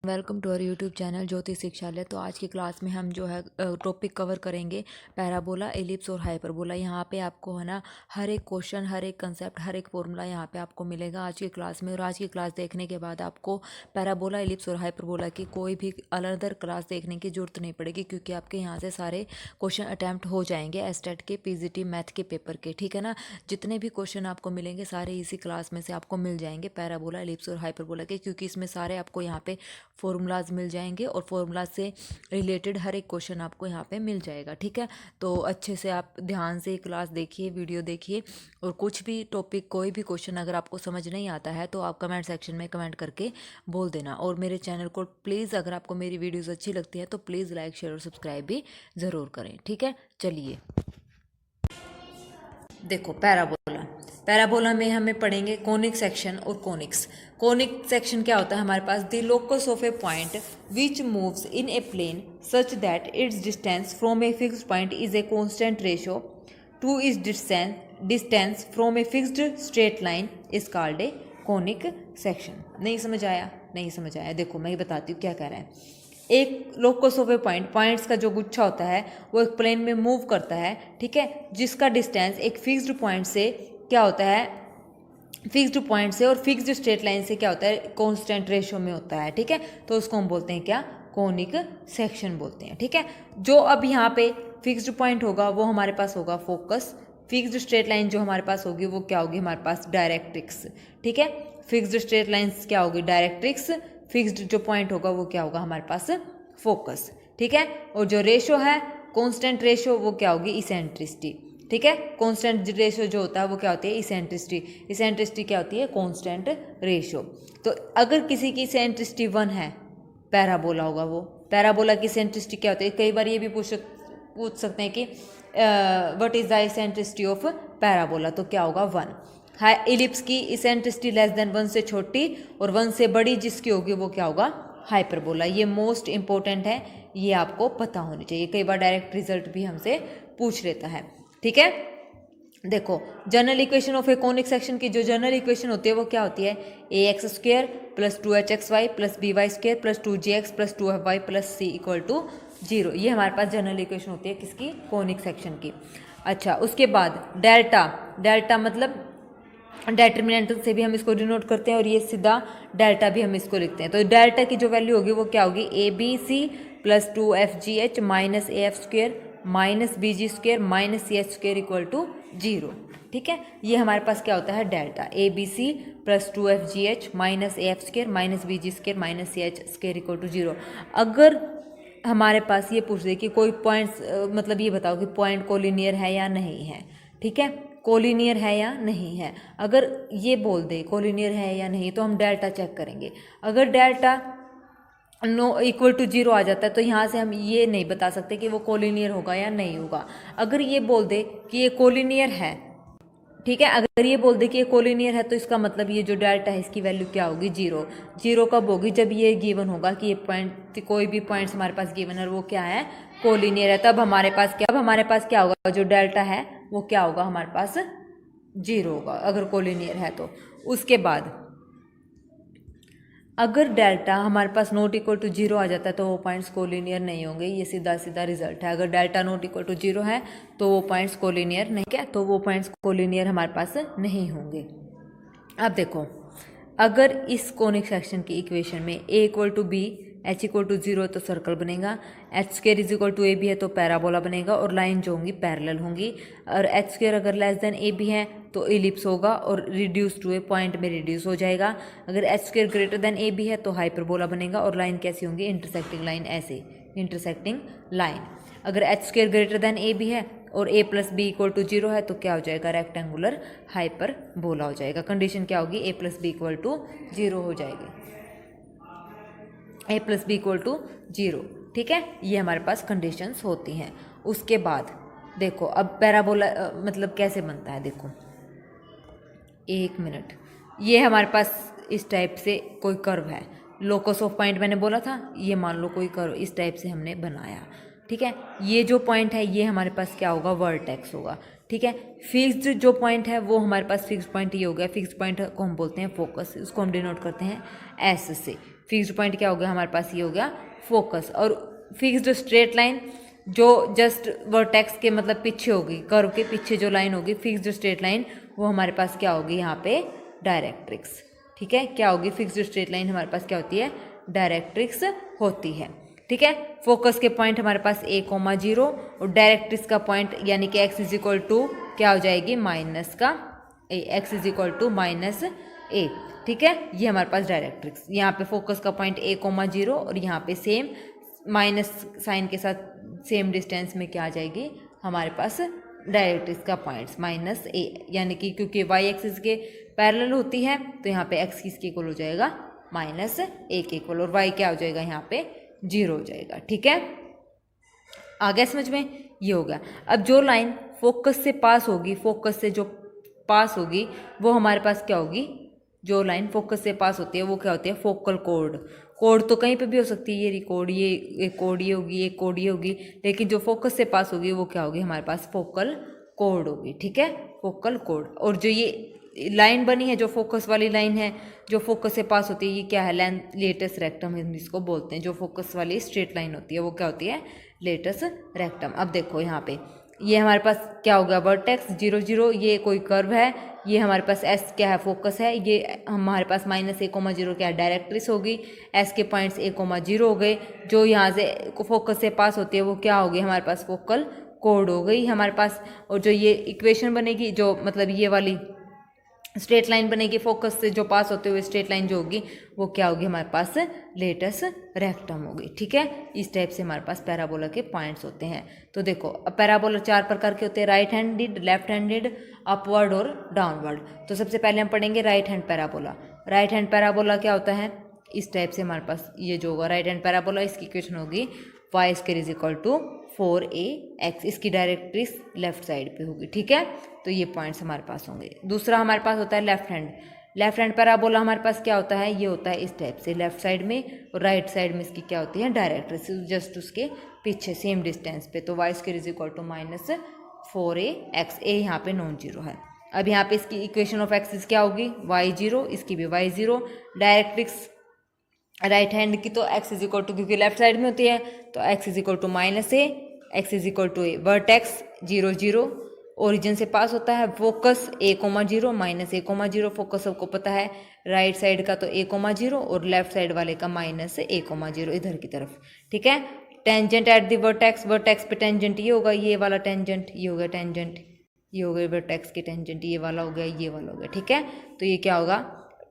Welcome to our YouTube channel Jyoti Shikshalay. तो आज की क्लास में हम जो है टॉपिक कवर करेंगे पैराबोला, एलिप्स और हाइपरबोला। यहाँ पे आपको है ना हर एक क्वेश्चन, हर एक कंसेप्ट, हर एक फॉर्मूला यहाँ पे आपको मिलेगा आज की क्लास में। और आज की क्लास देखने के बाद आपको पैराबोला, एलिप्स और हाइपरबोला की कोई भी अदर क्लास देखने की जरूरत नहीं पड़ेगी, क्योंकि आपके यहाँ से सारे क्वेश्चन अटैम्प्ट हो जाएंगे एस्टेट के, पीजीटी मैथ के पेपर के। ठीक है ना, जितने भी क्वेश्चन आपको मिलेंगे सारे इसी क्लास में से आपको मिल जाएंगे, पैराबोला, एलिप्स और हाइपरबोला के, क्योंकि इसमें सारे आपको यहाँ पे फॉर्मूलाज मिल जाएंगे और फॉर्मूलाज से रिलेटेड हर एक क्वेश्चन आपको यहाँ पे मिल जाएगा। ठीक है, तो अच्छे से आप ध्यान से क्लास देखिए, वीडियो देखिए, और कुछ भी टॉपिक, कोई भी क्वेश्चन अगर आपको समझ नहीं आता है तो आप कमेंट सेक्शन में कमेंट करके बोल देना। और मेरे चैनल को प्लीज़, अगर आपको मेरी वीडियोज़ अच्छी लगती है तो प्लीज़ लाइक, शेयर और सब्सक्राइब भी ज़रूर करें। ठीक है, चलिए देखो पैराबोला में हमें पढ़ेंगे कोनिक सेक्शन और कोनिक्स। कोनिक सेक्शन क्या होता है हमारे पास? The locus of a point which moves in a plane such that its distance from a fixed point is a constant ratio to is distance from a fixed straight line is called a conic section. नहीं समझ आया? नहीं समझ आया, देखो मैं बताती हूँ क्या कह रहा है। एक locus of a point, points का जो गुच्छा होता है वो एक प्लेन में मूव करता है, ठीक है, जिसका डिस्टेंस एक फिक्स्ड पॉइंट से क्या होता है, फिक्स्ड पॉइंट से और फिक्स्ड स्ट्रेट लाइन से क्या होता है, कांस्टेंट रेशियो में होता है। ठीक है, तो उसको हम बोलते हैं क्या? कोनिक सेक्शन बोलते हैं। ठीक है, जो अब यहाँ पे फिक्स्ड पॉइंट होगा वो हमारे पास होगा फोकस, फिक्स्ड स्ट्रेट लाइन जो हमारे पास होगी वो क्या होगी हमारे पास? डायरेक्ट्रिक्स। ठीक है, फिक्स्ड स्ट्रेट लाइन्स क्या होगी? डायरेक्ट्रिक्स। फिक्स्ड जो पॉइंट होगा वो क्या होगा हमारे पास? फोकस। ठीक है, और जो रेशो है कांस्टेंट रेशो वो क्या होगी? इसेंट्रिसिटी। ठीक है, कांस्टेंट रेशो जो होता है वो क्या होती है? इसेंट्रिसिटी। इसेंट्रिसिटी क्या होती है? Constant ratio. तो अगर किसी की इसेंट्रिसिटी 1 है, पैराबोला होगा वो। पैराबोला की इसेंट्रिसिटी क्या होती है? कई बार ये भी पूछ सकते हैं कि what is the eccentricity of parabola, तो क्या होगा? 1। इलिप्स की इसेंट्रिसिटी लेस देन 1 से छोटी और 1 से बड़ी जिसकी होगी वो क्या होगा? हाइपरबोला। ये मोस्ट इंपॉर्टेंट है, ये आपको पता होनी चाहिए, कई बार डायरेक्ट रिजल्ट भी हमसे पूछ लेता है। ठीक है, देखो general equation of A conic section की जो जनरल इक्वेशन होती है वो क्या होती है? A X square plus 2hxy plus by square plus 2gx plus 2fy plus c equal to 0। ये हमारे पास जनरल इक्वेशन होती है किसकी? कोनिक सेक्शन की। अच्छा, उसके बाद डेल्टा मतलब डेटर्मिनेंट से भी हम इसको डिनोट करते हैं, और ये सीधा डेल्टा भी हम इसको लिखते हैं। तो डेल्टा की जो वैल्यू होगी वो क्या होगी? A B C plus 2fgh minus A F square minus B G square minus C H square equal to 0। ठीक है, ये हमारे पास क्या होता है? Delta. A B C plus 2fgh minus A F square minus B G square minus C H square equal to 0। अगर हमारे पास ये पूछ दे कि कोई पॉइंट्स, मतलब ये बताओ कि पॉइंट कोलिनियर है या नहीं है। ठीक है, कोलिनियर है या नहीं है, अगर ये बोल दे कोलिनियर है या नहीं तो हम डेल्टा चेक करेंगे। अगर डेल्टा नो इक्वल टू 0 आ जाता है तो यहाँ से हम ये नहीं बता सकते कि वो कोलिनियर होगा या नहीं होगा। अगर ये बोल दे कि ये कोलिनियर है, ठीक है, अगर ये बोल दे कि ये कोलिनियर है तो इसका मतलब ये जो डेल्टा है इसकी वैल्यू क्या होगी? 0। 0 कब होगी? जब ये गिवन होगा कि ये पॉइंट, कोई भी पॉइंट्स हमारे पास गिवन है वो क्या है? कोलिनियर है। तब हमारे पास क्या होगा? जो डेल्टा है वो क्या होगा हमारे पास? 0 होगा, अगर कोलिनियर है तो। उसके बाद अगर डेल्टा हमारे पास नॉट इक्वल टू 0 आ जाता है तो वो पॉइंट्स कोलिनियर नहीं होंगे। ये सीधा सीधा रिजल्ट है। अगर डेल्टा नॉट इक्वल टू 0 है तो वो पॉइंट्स कोलिनियर नहीं, क्या, तो वो पॉइंट्स कोलिनियर हमारे पास नहीं होंगे। अब देखो, अगर इस कोनिक सेक्शन की इक्वेशन में a equal to b, h equal to 0 तो सर्कल बनेगा, h square is equal to a b है तो पैराबोला बनेगा, और लाइन जो होंगी पैरेलल होंगी। और एच स्क्वेयर अगर लेस देन ए बी है तो इलिप्स होगा और रिड्यूस टू ए पॉइंट में रिड्यूस हो जाएगा। अगर h square greater than a b है तो हाइपरबोला बनेगा, और लाइन कैसी होंगी? इंटरसेक्टिंग लाइन, ऐसे इंटरसेक्टिंग लाइन। अगर h square greater than a b है और a plus b equal to 0 है तो क्या हो जाएगा? रेक्टेंगुलर हाइपरबोला हो जाएगा। कंडीशन क्या होगी? a plus b equal to 0 हो जाएगी, a plus b equal to 0। ठीक है, ये हमारे पास कंडीशंस होती हैं। उसके बाद देखो अब पैराबोला मतलब कैसे बनता है, देखो 1 मिनट। ये हमारे पास इस टाइप से कोई कर्व है, लोकस ऑफ पॉइंट मैंने बोला था, ये मान लो कोई कर्व इस टाइप से हमने बनाया। ठीक है, ये जो पॉइंट है ये हमारे पास क्या होगा? वर्टेक्स होगा। ठीक है, फिक्स्ड जो पॉइंट है वो हमारे पास फिक्स्ड पॉइंट ये हो गया। फिक्स्ड पॉइंट को हम बोलते हैं फोकस, उसको हम डिनोट करते हैं एस से। फिक्स्ड पॉइंट क्या हो गया हमारे पास, ये हो गया फोकस। और फिक्स्ड स्ट्रेट लाइन जो जस्ट वर्टेक्स के मतलब पीछे होगी, कर्व के पीछे जो लाइन होगी फिक्स्ड स्ट्रेट लाइन, वो हमारे पास क्या होगी यहाँ पे, डायरेक्ट्रिक्स। ठीक है, क्या होगी, फिक्स्ड स्ट्रेट लाइन हमारे पास क्या होती है, डायरेक्ट्रिक्स होती है। ठीक है, फोकस के पॉइंट हमारे पास a,0 और डायरेक्ट्रिक्स का पॉइंट यानी कि x इज इक्वल टू क्या हो जाएगी, माइनस का a, x is equal to minus a। ठीक है, ये हमारे पास डायरेक्ट्रिक्स, यहाँ पे फोकस का पॉइंट a,0 और यहाँ पे सेम माइनस साइन के साथ सेम डिस्टेंस में क्या आ जाएगी हमारे पास, डायरेक्ट्रिक्स का पॉइंट्स माइनस a, यानी कि क्योंकि y एक्सिस के पैरेलल होती है तो यहाँ पे x किसके इक्वल हो जाएगा, माइनस a के इक्वल, और y क्या हो जाएगा यहाँ पे 0 हो जाएगा। ठीक है, आ गया समझ में, ये हो गया। अब जो लाइन फोकस से पास होगी, फोकस से जो पास होगी वो हमारे पास क्या होगी, जो लाइन फोकस से पास होती है वो क्या होती है, फोकल कोड। कोड तो कहीं पे भी हो सकती है, ये रिकॉर्ड, ये एक कोड ये होगी, एक कोड ये होगी, लेकिन जो फोकस से पास होगी वो क्या होगी हमारे पास, फोकल कोड होगी। ठीक है, फोकल कोड। और जो ये लाइन बनी है, जो फोकस वाली लाइन है, जो फोकस से पास होती है, ये क्या है, लेटस रेक्टम हम इसको बोलते हैं। जो फोकस वाली स्ट्रेट लाइन होती है वो क्या होती है, लेटस रेक्टम। अब देखो यहाँ पे ये हमारे पास क्या होगा, वर्टेक्स 0 0, ये कोई कर्व है, ये हमारे पास एस क्या है, फोकस है, ये हमारे पास माइनस a,0 क्या है, डायरेक्ट्रिक्स होगी। एस के पॉइंट्स a,0 हो गए, जो यहाँ से फोकस से पास होती है वो क्या होगी हमारे पास, फोकल कोड हो गई हमारे पास। और जो ये इक्वेशन बनेगी, जो मतलब ये वाली स्ट्रेट लाइन बनेगी फोकस से जो पास होते हुए स्ट्रेट लाइन जो होगी वो क्या होगी हमारे पास, लेटस रेक्टम होगी। ठीक है, इस टाइप से हमारे पास पैराबोला के पॉइंट्स होते हैं। तो देखो अब पैराबोला 4 प्रकार के होते हैं, right handed, left handed, upward और डाउनवर्ड। तो सबसे पहले हम पढ़ेंगे right hand parabola. Right hand parabola क्या होता है, इस टाइप से हमारे पास ये जो होगा राइट हैंड पैराबोला, इसकी इक्वेशन होगी y square is equal to 4ax, इसकी डायरेक्ट्रिक्स लेफ्ट साइड पे होगी। ठीक है, तो ये पॉइंट्स हमारे पास होंगे। दूसरा हमारे पास होता है left hand. Left hand parabola हमारे पास क्या होता है, ये होता है इस टाइप से, लेफ्ट साइड में और राइट साइड में इसकी क्या होती है, डायरेक्ट्रिक्स जस्ट उसके पीछे सेम डिस्टेंस पे। तो y square is equal to minus 4ax, a यहाँ पे नॉन जीरो है। अब यहाँ पे इसकी इक्वेशन ऑफ एक्सिस क्या होगी, y0, इसकी भी y0। डायरेक्ट्रिक्स राइट हैंड की तो x इज इक्वल टू, क्योंकि लेफ्ट साइड में होती है तो x is equal to minus a, x is equal to a। Vertex 0 0 origin से पास होता है, focus a,0 minus a,0, focus सबको पता है राइट साइड का तो a,0 और लेफ्ट साइड वाले का माइनस a,0 इधर की तरफ। ठीक है, tangent at the vertex, vertex पे टेंजेंट ये होगा, ये वाला टेंजेंट, ये हो गया टेंजेंट, ये हो गया वर्टेक्स की टेंजेंट, ये वाला हो गया, ये वाला हो गया। ठीक है, तो ये क्या होगा,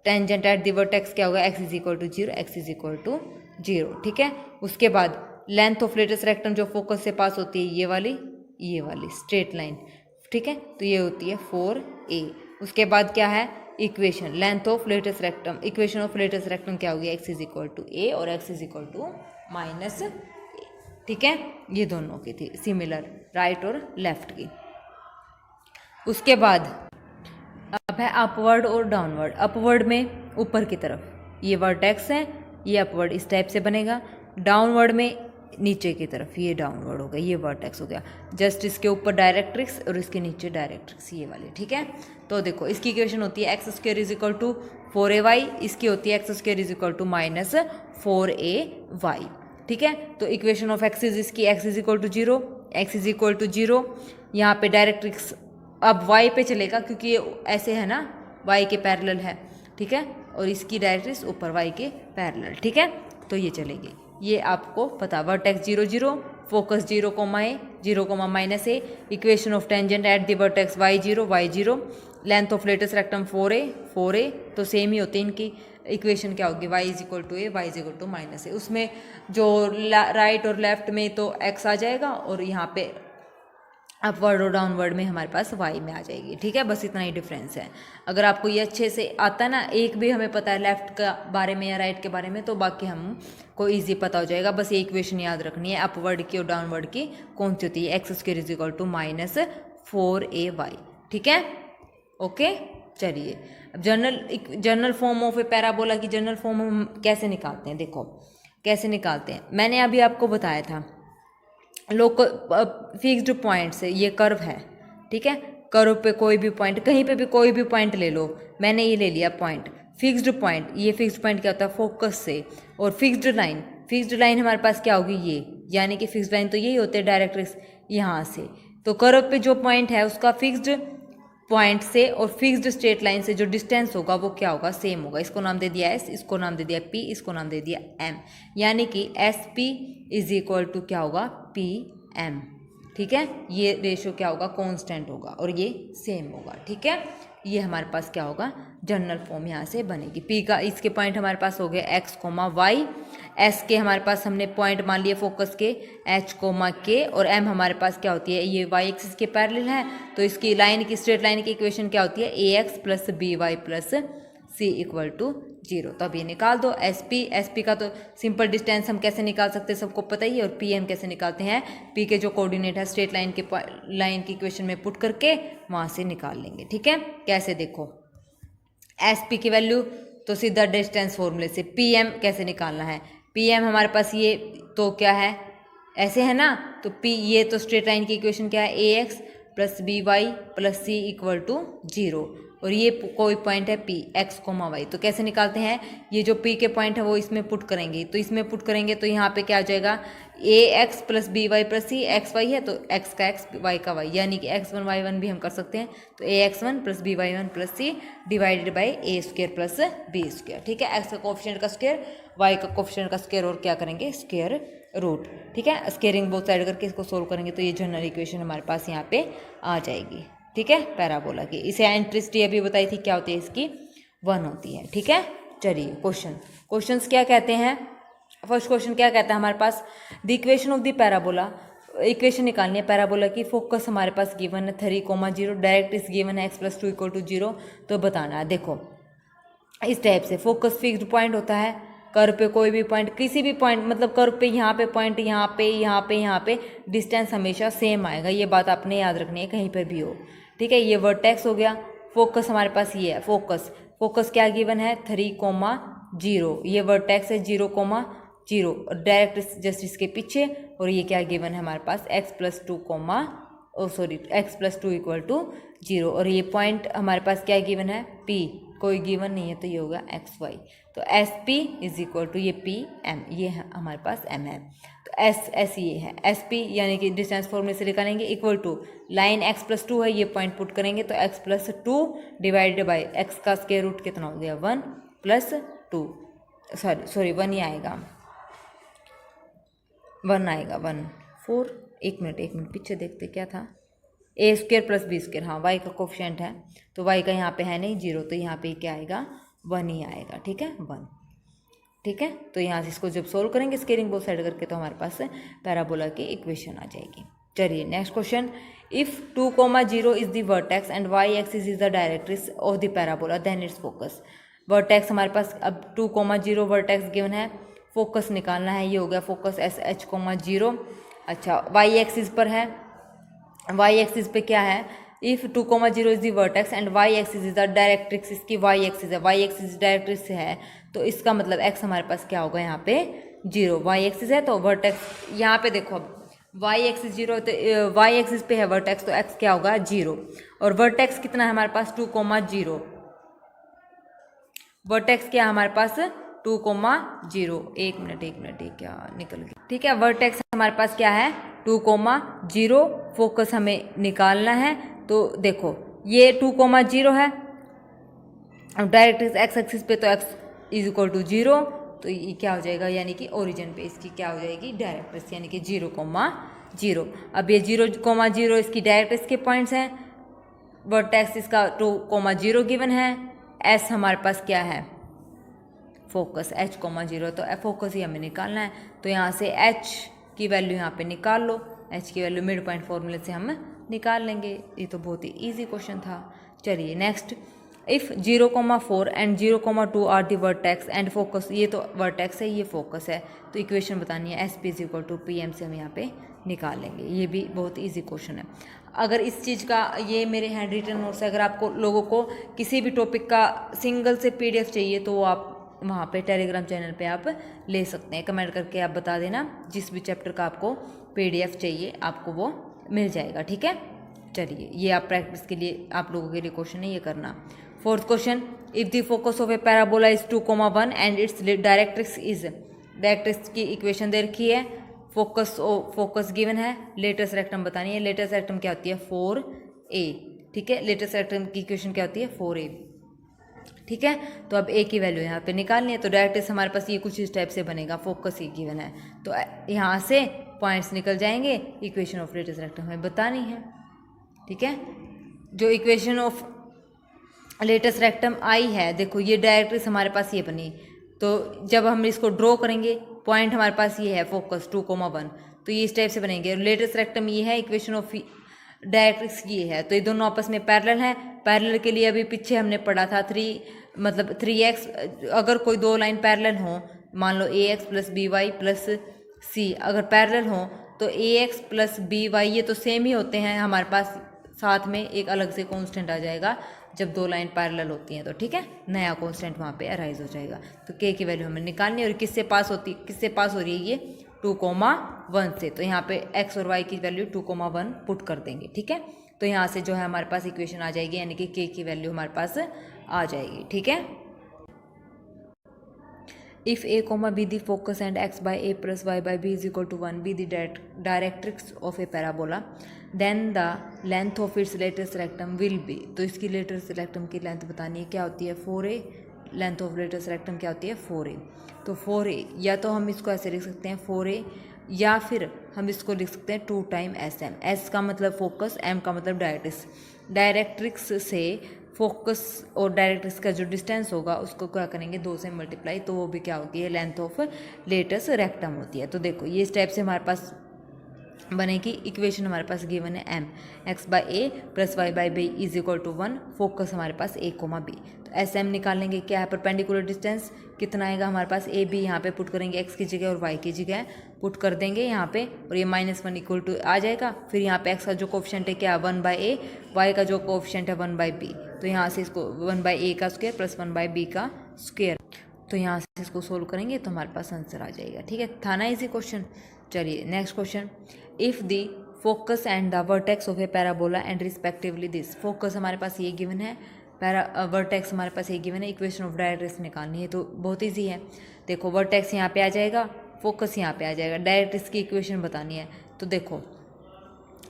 टेंजेंट एट द वर्टेक्स क्या होगा, x is equal to 0, x is equal to 0। ठीक है, उसके बाद लेंथ ऑफ लेटस रेक्टम जो फोकस से पास होती है, ये वाली स्ट्रेट लाइन। ठीक है, तो ये होती है 4a। उसके बाद क्या है, equation length of latus rectum, equation of latus rectum क्या होगी, x is equal to a और x is equal to minus a। ठीक है, ये दोनों की थी सिमिलर, राइट और लेफ्ट की। उसके बाद अब है अपवर्ड और डाउनवर्ड। अपवर्ड में ऊपर की तरफ ये वर्टेक्स है, ये अपवर्ड इस टाइप से बनेगा। डाउनवर्ड में नीचे की तरफ ये डाउनवर्ड हो गया, ये वर्टेक्स हो गया। जस्ट इसके ऊपर डायरेक्ट्रिक्स और इसके नीचे डायरेक्ट्रिक्स, ये वाली। ठीक है, तो देखो इसकी इक्वेशन होती है x square is equal to 4ay, इसकी होती है x square is equal to minus 4ay। ठीक है, तो इक्वेशन ऑफ एक्सिस इसकी x is equal to 0, x is equal to 0। यहाँ पे डायरेक्ट्रिक्स अब y पे चलेगा क्योंकि ये ऐसे है ना, y के पैरेलल है। ठीक है, और इसकी डायरेक्ट्रिक्स ऊपर y के पैरेलल। ठीक है, तो ये चलेगी, ये आपको पता। Vertex 0 0, focus 0, a 0, minus a, equation of tangent at the vertex y0, length of latus rectum 4a, तो सेम ही होती है इनकी इक्वेशन। क्या होगी, y is equal to a, y is equal to minus a। उसमें जो राइट और left में तो x आ जाएगा और यहाँ पे अपवर्ड और डाउनवर्ड में हमारे पास y में आ जाएगी। ठीक है, बस इतना ही डिफरेंस है। अगर आपको ये अच्छे से आता है ना, एक भी हमें पता है लेफ्ट का बारे में या राइट के बारे में, तो बाकी हमको ईजी पता हो जाएगा। बस ये इक्वेशन याद रखनी है, अपवर्ड की और डाउनवर्ड की कौन सी होती है, x square is equal to minus 4ay। ठीक है, ओके। चलिए अब general form of a parabola की जनरल फॉर्म हम कैसे निकालते हैं, देखो कैसे निकालते हैं। मैंने अभी आपको बताया था, लोकल फिक्स्ड पॉइंट से ये कर्व है। ठीक है, कर्व पे कोई भी पॉइंट, कहीं पे भी कोई भी पॉइंट ले लो, मैंने ये ले लिया पॉइंट फिक्स्ड पॉइंट, ये फिक्स्ड पॉइंट क्या होता है फोकस से, और फिक्स्ड लाइन हमारे पास क्या होगी ये, यानी कि फिक्स्ड लाइन तो यही होते हैं डायरेक्ट्रिक्स यहाँ से। तो कर्व पे जो पॉइंट है उसका फिक्स्ड पॉइंट से और फिक्स्ड स्ट्रेट लाइन से जो डिस्टेंस होगा वो क्या होगा, सेम होगा। इसको नाम दे दिया एस, इसको नाम दे दिया पी, इसको नाम दे दिया एम, यानी कि S P is equal to क्या होगा, पी एम। ठीक है, ये रेशियो क्या होगा, कांस्टेंट होगा और ये सेम होगा। ठीक है, ये हमारे पास क्या होगा, जनरल फॉर्म यहाँ से बनेगी। पी का इसके पॉइंट हमारे पास हो गए एक्स कोमा वाई, एस के हमारे पास हमने पॉइंट मान लिए फोकस के एच कोमा के, और एम हमारे पास क्या होती है, ये वाई एक्सिस के पैरेलल है, तो इसकी लाइन की स्ट्रेट लाइन की इक्वेशन क्या होती है, A X plus B Y plus C equal to 0। तो अब ये निकाल दो। एस पी का तो सिंपल डिस्टेंस हम कैसे निकाल सकते हैं सबको पता ही है, और पी एम कैसे निकालते हैं, पी के जो कोऑर्डिनेट है स्ट्रेट लाइन की इक्वेशन में पुट करके वहाँ से निकाल लेंगे। ठीक है, कैसे देखो, एस पी की वैल्यू तो सीधा डिस्टेंस फॉर्मूले से, पी एम कैसे निकालना है, पी एम हमारे पास ये तो क्या है, ऐसे है ना, तो पी ये तो स्ट्रेट लाइन की इक्वेशन क्या है, A X plus B Y plus C equal to 0, और ये कोई पॉइंट है पी एक्स कोमा वाई। तो कैसे निकालते हैं, ये जो पी के पॉइंट है वो इसमें पुट करेंगे, तो इसमें पुट करेंगे तो यहाँ पे क्या आ जाएगा, A X plus B Y plus C, X Y है तो एक्स का एक्स वाई का वाई, यानी कि एक्स वन वाई वन भी हम कर सकते हैं, तो A X one plus B Y one plus C divided by A square plus B square. ठीक है, एक्स का कोफिशिएंट का स्क्वायर, वाई का कोफिशिएंट का स्क्वायर, और क्या करेंगे स्क्वायर रूट। ठीक है, स्क्वेयरिंग बोथ साइड करके इसको सोल्व करेंगे तो ये जनरल इक्वेशन हमारे पास यहाँ पे आ जाएगी। ठीक है, पैराबोला की, इसे एंट्रिसिटी अभी बताई थी क्या होती है इसकी, 1 होती है। ठीक है, चलिए क्वेश्चंस क्या कहते हैं। फर्स्ट क्वेश्चन क्या कहता है हमारे पास, the equation of the parabola, equation निकालनी है पैराबोला की। फोकस हमारे पास गिवन है 3,0, डायरेक्ट इस गिवन है x + 2 = 0, तो बताना है। देखो इस टाइप से फोकस फिक्स्ड पॉइंट होता है, कर्व पे कोई भी पॉइंट, किसी भी पॉइंट, मतलब कर्व पे यहाँ पे पॉइंट, यहाँ पे डिस्टेंस हमेशा सेम आएगा, ये बात आपने याद रखनी है कहीं पर भी हो। ठीक है, ये वर्टेक्स हो गया, फोकस हमारे पास ये है, फोकस क्या गिवन है 3,0, ये वर्टेक्स है 0,0, और डायरेक्ट जस्ट इसके पीछे, और ये क्या गिवन है हमारे पास x + 2 x + 2 = 0, और ये पॉइंट हमारे पास क्या गिवन है P, कोई गिवन नहीं है तो ये होगा x y, तो S P is equal to ये पी एम, ये है हमारे पास एम है, तो एस ये है एस पी, यानी कि डिस्टेंस फॉर्मूले से निकालेंगे, इक्वल टू लाइन x + 2 है, ये पॉइंट पुट करेंगे तो x + 2 डिवाइडेड बाई x का स्क्वायर रूट कितना हो गया 1 + 2, सॉरी 1 ही आएगा, 1 आएगा 1 4, एक मिनट पीछे देखते क्या था, a² + b², हाँ y का कोफिशिएंट है, तो y का यहाँ पे है नहीं 0, तो यहाँ पे क्या आएगा 1 ही आएगा। ठीक है 1, ठीक है, तो यहाँ से इसको जब सोल्व करेंगे स्केलिंग बोथ साइड करके तो हमारे पास पैराबोला की इक्वेशन आ जाएगी। चलिए next question, if 2,0 is the vertex and y axis is the directrix of the parabola then its focus. Vertex हमारे पास अब 2,0 वर्टेक्स गिवन है, फोकस निकालना है, ये हो गया फोकस SH,0। अच्छा y एक्सिस पर है, y एक्सिस पे क्या है, if 2,0 is the vertex and y axis is the directrix, इसकी y एक्सिस है, y एक्सिस डायरेक्ट्रिक्स है, तो इसका मतलब x हमारे पास क्या होगा यहाँ पे 0, y एक्सिस है तो वर्टेक्स यहाँ पे देखो, अब y एक्सिस 0 तो y एक्सिस पे है वर्टेक्स, तो x क्या होगा 0, और वर्टेक्स कितना है हमारे पास 2,0, वर्टेक्स क्या है हमारे पास 2,0, एक मिनट ये क्या निकल गया। ठीक है, वर्टेक्स हमारे पास क्या है 2,0, फोकस हमें निकालना है, तो देखो ये 2,0 है, अब डायरेक्ट एक्स एक्सिस पे तो x = 0, तो ये क्या हो जाएगा, यानी कि ओरिजिन पे इसकी क्या हो जाएगी डायरेक्ट्रिक्स, यानी कि 0,0। अब ये 0,0 इसकी डायरेक्ट्रिक्स के पॉइंट्स हैं, वर्टेक्स इसका 2,0 गिवन है, s हमारे पास क्या है फोकस H,0, तो फोकस ही हमें निकालना है, तो यहाँ से H की वैल्यू यहाँ पे निकाल लो, H की वैल्यू मिड पॉइंट फॉर्मूले से हम निकाल लेंगे, ये तो बहुत ही इजी क्वेश्चन था। चलिए next, if 0,4 and 0,2 are the vertex and focus, ये तो वर्टेक्स है ये फोकस है, तो इक्वेशन बतानी है SP = PM से हम यहाँ पे निकाल लेंगे, ये भी बहुत इजी क्वेश्चन है। अगर इस चीज़ का ये मेरे हैंड रिटन नोट्स, अगर आपको लोगों को किसी भी टॉपिक का सिंगल से PDF चाहिए तो वो आप वहाँ पे टेलीग्राम चैनल पे आप ले सकते हैं, कमेंट करके आप बता देना जिस भी चैप्टर का आपको PDF चाहिए आपको वो मिल जाएगा। ठीक है, चलिए ये आप प्रैक्टिस के लिए आप लोगों के लिए क्वेश्चन है, ये करना। Fourth question, if the focus of a parabola is 2,1 and its directrix is, directrix की इक्वेशन दे रखी है, फोकस गिवन है, लेटेस्ट रेक्टम बतानी है। लेटेस्ट रेक्टम क्या होती है 4a, ठीक है। लेटेस्ट रेक्टम की इक्वेशन क्या होती है 4a, ठीक है। तो अब ए की वैल्यू यहाँ पे निकालनी है, तो डायरेक्ट्रिक्स हमारे पास ये कुछ इस टाइप से बनेगा, फोकस ही गिवन है, तो यहाँ से पॉइंट्स निकल जाएंगे, इक्वेशन ऑफ लेटेस्ट रेक्टम हमें बतानी है, ठीक है। जो इक्वेशन ऑफ लेटेस्ट रेक्टम आई है, देखो ये डायरेक्ट्रिक्स हमारे पास ये बनी, तो जब हम इसको ड्रॉ करेंगे पॉइंट हमारे पास ये है फोकस 2,1, तो ये इस टाइप से बनेंगे। लेटेस्ट रेक्टम ये है, इक्वेशन ऑफ डायरेक्ट्रिक्स ये है, तो ये दोनों आपस में पैरेलल है। पैरेलल के लिए अभी पीछे हमने पढ़ा था 3x, अगर कोई दो लाइन पैरेलल हो, मान लो ax plus B Y plus C अगर पैरेलल हो, तो ax प्लस बी वाई ये तो सेम ही होते हैं, हमारे पास साथ में एक अलग से कांस्टेंट आ जाएगा जब दो लाइन पैरेलल होती हैं, तो ठीक है, नया कांस्टेंट वहाँ पे अराइज हो जाएगा। तो k की वैल्यू हमें निकालनी है, और किससे पास हो रही है ये 2,1 से, तो यहाँ पे x और y की वैल्यू 2,1 पुट कर देंगे, ठीक है। तो यहाँ से जो है हमारे पास इक्वेशन आ जाएगी, यानी कि k की वैल्यू हमारे पास आ जाएगी, ठीक है। If a, b the focus and x by a plus y by b is equal to 1 be the directrix of a parabola, then the length of its latest rectum will be, तो इसकी latus rectum की length बतानी है, क्या होती है 4a, length of latest rectum क्या होती है 4a। तो 4a या तो हम इसको ऐसे लिख सकते हैं 4a, या फिर हम इसको लिख सकते हैं 2 टाइम sm, s का मतलब फोकस, m का मतलब डायरेक्ट्रिक्स। डायरेक्ट्रिक्स से फोकस और डायरेक्ट्रिक्स का जो डिस्टेंस होगा उसको क्या करेंगे 2 से मल्टीप्लाई, तो वो भी क्या होगी है लेंथ ऑफ लेटेस्ट रेक्टम होती है। तो देखो ये स्टेप से हमारे पास बनेगी, इक्वेशन हमारे पास गिवन है m x by a plus y by b is equal to 1, focus हमारे पास a, b। तो एस एम निकालेंगे, क्या है परपेंडिकुलर डिस्टेंस कितना आएगा हमारे पास, ए बी यहाँ पे पुट करेंगे, x की जगह और y की जगह पुट कर देंगे यहाँ पे, और ये -1 इक्वल टू आ जाएगा। फिर यहाँ पे x का जो कोफिशिएंट है क्या 1 बाई ए, y का जो कोफिशिएंट है 1 बाई बी, तो यहाँ से इसको 1 बाई ए का स्क्वायर प्लस 1 बाई बी का स्क्वायर, तो यहाँ से इसको सोल्व करेंगे तो हमारे पास आंसर आ जाएगा, ठीक है। था ना इजी क्वेश्चन। चलिए next question, if the focus and the vertex of a parabola and respectively this, focus हमारे पास ये गिवन है, वर्टेक्स हमारे पास ये गिवन है, इक्वेशन ऑफ डायरेक्ट्रिक्स निकालनी है, तो बहुत ईजी है। देखो वर्टेक्स यहाँ पे आ जाएगा, फोकस यहाँ पे आ जाएगा, डायरेक्ट्रिक्स की इक्वेशन बतानी है। तो देखो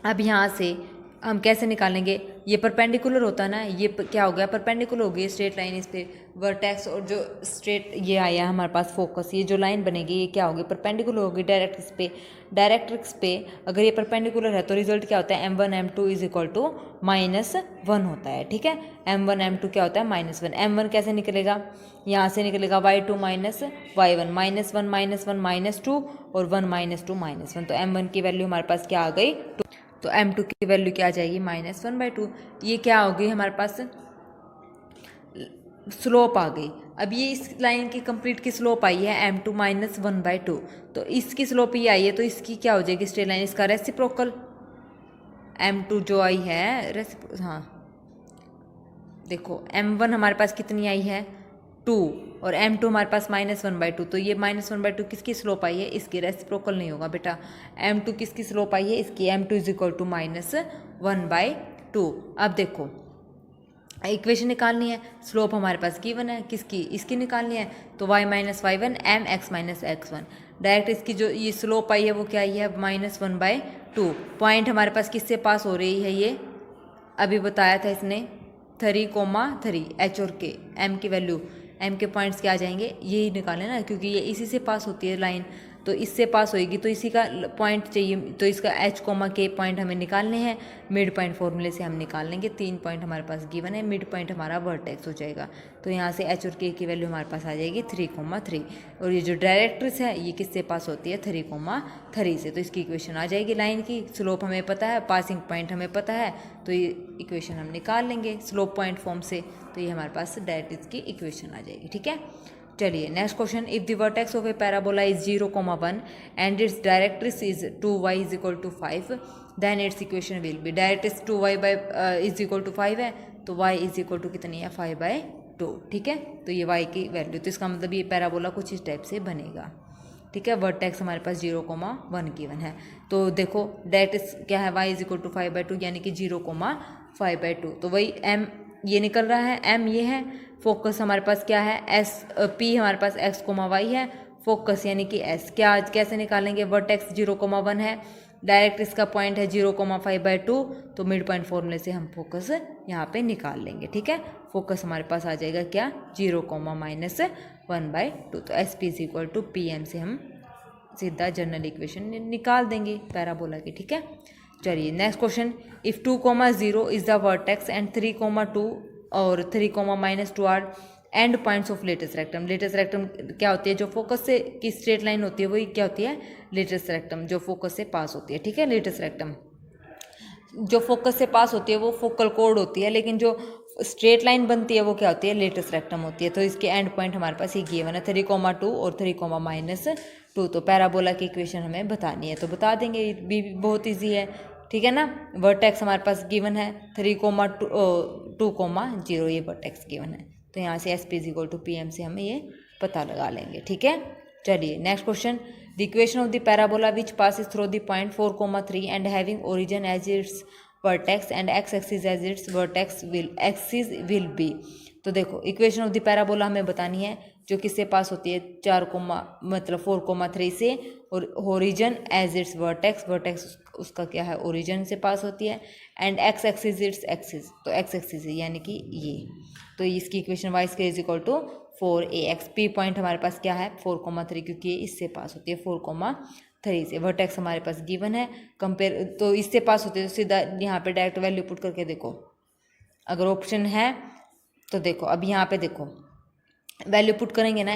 अब यहाँ से हम कैसे निकालेंगे, ये परपेंडिकुलर होता है ना, ये क्या हो गया परपेंडिकुलर हो गई स्ट्रेट लाइन इस पे, वर्टेक्स और जो स्ट्रेट ये आया हमारे पास फोकस, ये जो लाइन बनेगी ये क्या होगी परपेंडिकुलर होगी डायरेक्ट्रिक्स पे। डायरेक्ट्रिक्स पे अगर ये परपेंडिकुलर है तो रिजल्ट क्या होता है m1 m2 is equal to -1 होता है, ठीक है। m1 m2 क्या होता है -1, m1 कैसे निकलेगा, यहाँ से निकलेगा y2 माइनस y1, -1 -2 और 1 -2 -1, तो m1 की वैल्यू हमारे पास क्या आ गई 2, तो m2 की वैल्यू क्या आ जाएगी -1/2। ये क्या हो गई हमारे पास स्लोप आ गई। अब ये इस लाइन की कंप्लीट की स्लोप आई है m2 -1/2, तो इसकी स्लोप ये आई है, तो इसकी क्या हो जाएगी स्ट्रेट लाइन, इसका रेसिप्रोकल m2 जो आई है हाँ देखो m1 हमारे पास कितनी आई है 2 और m2 हमारे पास -1/2, तो ये -1/2 किसकी स्लोप आई है, इसकी रेसिप्रोकल नहीं होगा बेटा। m2 किसकी स्लोप आई है, इसकी m2 इज इक्वल टू -1/2। अब देखो इक्वेशन निकालनी है, स्लोप हमारे पास गिवन है, किसकी इसकी निकालनी है, तो y - y1 mx - x1, direct इसकी जो ये स्लोप आई है वो क्या आई है -1/2। पॉइंट हमारे पास किससे पास हो रही है, ये अभी बताया था इसने 3,3 h और k, m की वैल्यू m के पॉइंट्स क्या आ जाएंगे यही निकालें ना, क्योंकि ये इसी से पास होती है लाइन, तो इससे पास होएगी, तो इसी का पॉइंट चाहिए, तो इसका h, k पॉइंट हमें निकालने हैं, मिड पॉइंट फॉर्मूले से हम निकाल लेंगे। 3 पॉइंट हमारे पास गिवन है, मिड पॉइंट हमारा वर्टेक्स हो जाएगा, तो यहाँ से h और k की वैल्यू हमारे पास आ जाएगी 3,3, और ये जो डायरेक्ट्रिक्स है ये किससे पास होती है 3,3 से, तो इसकी इक्वेशन आ जाएगी लाइन की। स्लोप हमें पता है, पासिंग पॉइंट हमें पता है, तो ये इक्वेशन हम निकाल लेंगे स्लोप पॉइंट फॉर्म से, तो ये हमारे पास डायरेक्ट्रिक्स की इक्वेशन आ जाएगी, ठीक है। चलिए next question, if the vertex of a parabola is 0,1 and its directrix is 2y is equal to 5, then its equation will be, directrix 2y is equal to 5 है, तो y इज इक्वल टू कितनी है 5/2, ठीक है। तो ये y की value, तो इसका मतलब ये पैराबोला कुछ इस टाइप से बनेगा, ठीक है। वर्टेक्स हमारे पास 0,1 गिवन है, तो देखो डायरेक्ट्रिक्स क्या है y इज इक्वल टू 5/2 यानी कि 0,5/2, तो वही m ये निकल रहा है, m ये है, फोकस हमारे पास क्या है, एस पी हमारे पास एक्स कोमा वाई है, फोकस यानी कि एस क्या कैसे निकालेंगे, वर्टेक्स 0,1 है, डायरेक्ट इसका पॉइंट है 0,5/2, तो मिड पॉइंट फॉर्मूले से हम फोकस यहाँ पे निकाल लेंगे। ठीक है, फोकस हमारे पास आ जाएगा क्या 0,-1/2, तो S P is equal to P M से हम सीधा जनरल इक्वेशन निकाल देंगे पैराबोला की। ठीक है, चलिए next question, if 2,0 is the vertex and 3,2 और 3,-2 are end points of latest rectum. Latest rectum क्या होती है, जो फोकस से की स्ट्रेट लाइन होती है वही क्या होती है, लेटेस्ट रेक्टम, जो फोकस से पास होती है। ठीक है, लेटेस्ट रेक्टम जो फोकस से पास होती है वो फोकल कोड होती है, लेकिन जो स्ट्रेट लाइन बनती है वो क्या होती है, लेटेस्ट रेक्टम होती है। तो इसके एंड पॉइंट हमारे पास ये गिवन है 3,2 और 3,-2, तो पैराबोला की इक्वेशन हमें बतानी है, तो बता देंगे, ये भी बहुत ईजी है। ठीक है ना, वर्टेक्स हमारे पास गिवन है 3,2,0, ये वर्टेक्स गिवन है, तो यहाँ से S P is equal to P M से हमें ये पता लगा लेंगे। ठीक है, चलिए next question, the equation of the parabola which passes through the point 4,3 and having origin as its vertex and x axis as its vertex will be. तो देखो इक्वेशन ऑफ द पैराबोला हमें बतानी है, जो किससे पास होती है 4,3 से, और origin as its vertex, vertex उसका क्या है ओरिजिन से पास होती है, and x axis its axis, तो एक्स एक्सिस यानी कि ये, तो इसकी equation y square is equal to 4ax। P point हमारे पास क्या है 4,3, क्योंकि ये इससे पास होती है 4,3 से। वर्टेक्स हमारे पास गिवन है, कंपेयर तो इससे पास होती है, तो सीधा यहाँ पे डायरेक्ट वैल्यू पुट करके देखो, अगर ऑप्शन है तो देखो, अब यहाँ पे देखो वैल्यू पुट करेंगे ना,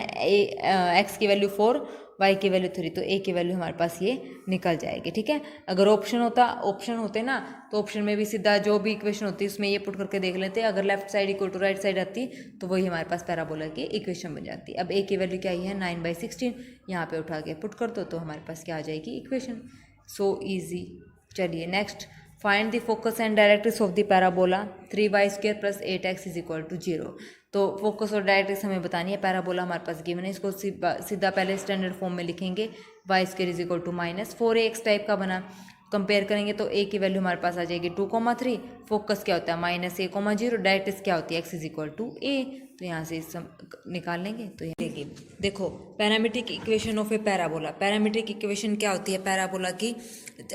एक्स की वैल्यू 4, वाई की वैल्यू 3, तो ए की वैल्यू हमारे पास ये निकल जाएगी। ठीक है, अगर ऑप्शन होते ना, तो ऑप्शन में भी सीधा जो भी इक्वेशन होती है उसमें ये पुट करके देख लेते, अगर left side equal to right side आती तो वही हमारे पास पैराबोला की इक्वेशन बन जाती। अब ए की वैल्यू क्या ही है 9/16, यहाँ पे उठा के पुट कर दो तो हमारे पास क्या आ जाएगी इक्वेशन, सो ईजी। चलिए next, find the focus and directrix of the parabola 3y² + 8x is equal to 0। तो फोकस और डायरेक्ट्रिक्स हमें बतानी है, पैराबोला हमारे पास गिवन है, इसको सीधा पहले स्टैंडर्ड फॉर्म में लिखेंगे, y² is equal to -4ax type का बना, कंपेयर करेंगे तो a की वैल्यू हमारे पास आ जाएगी 2,3, फोकस क्या होता है -a,0, डायरेक्ट्रिक्स क्या होती है x is equal to a, तो यहाँ से निकाल लेंगे। तो ये देखो parametric equation of a parabola, parametric equation क्या होती है पैराबोला की,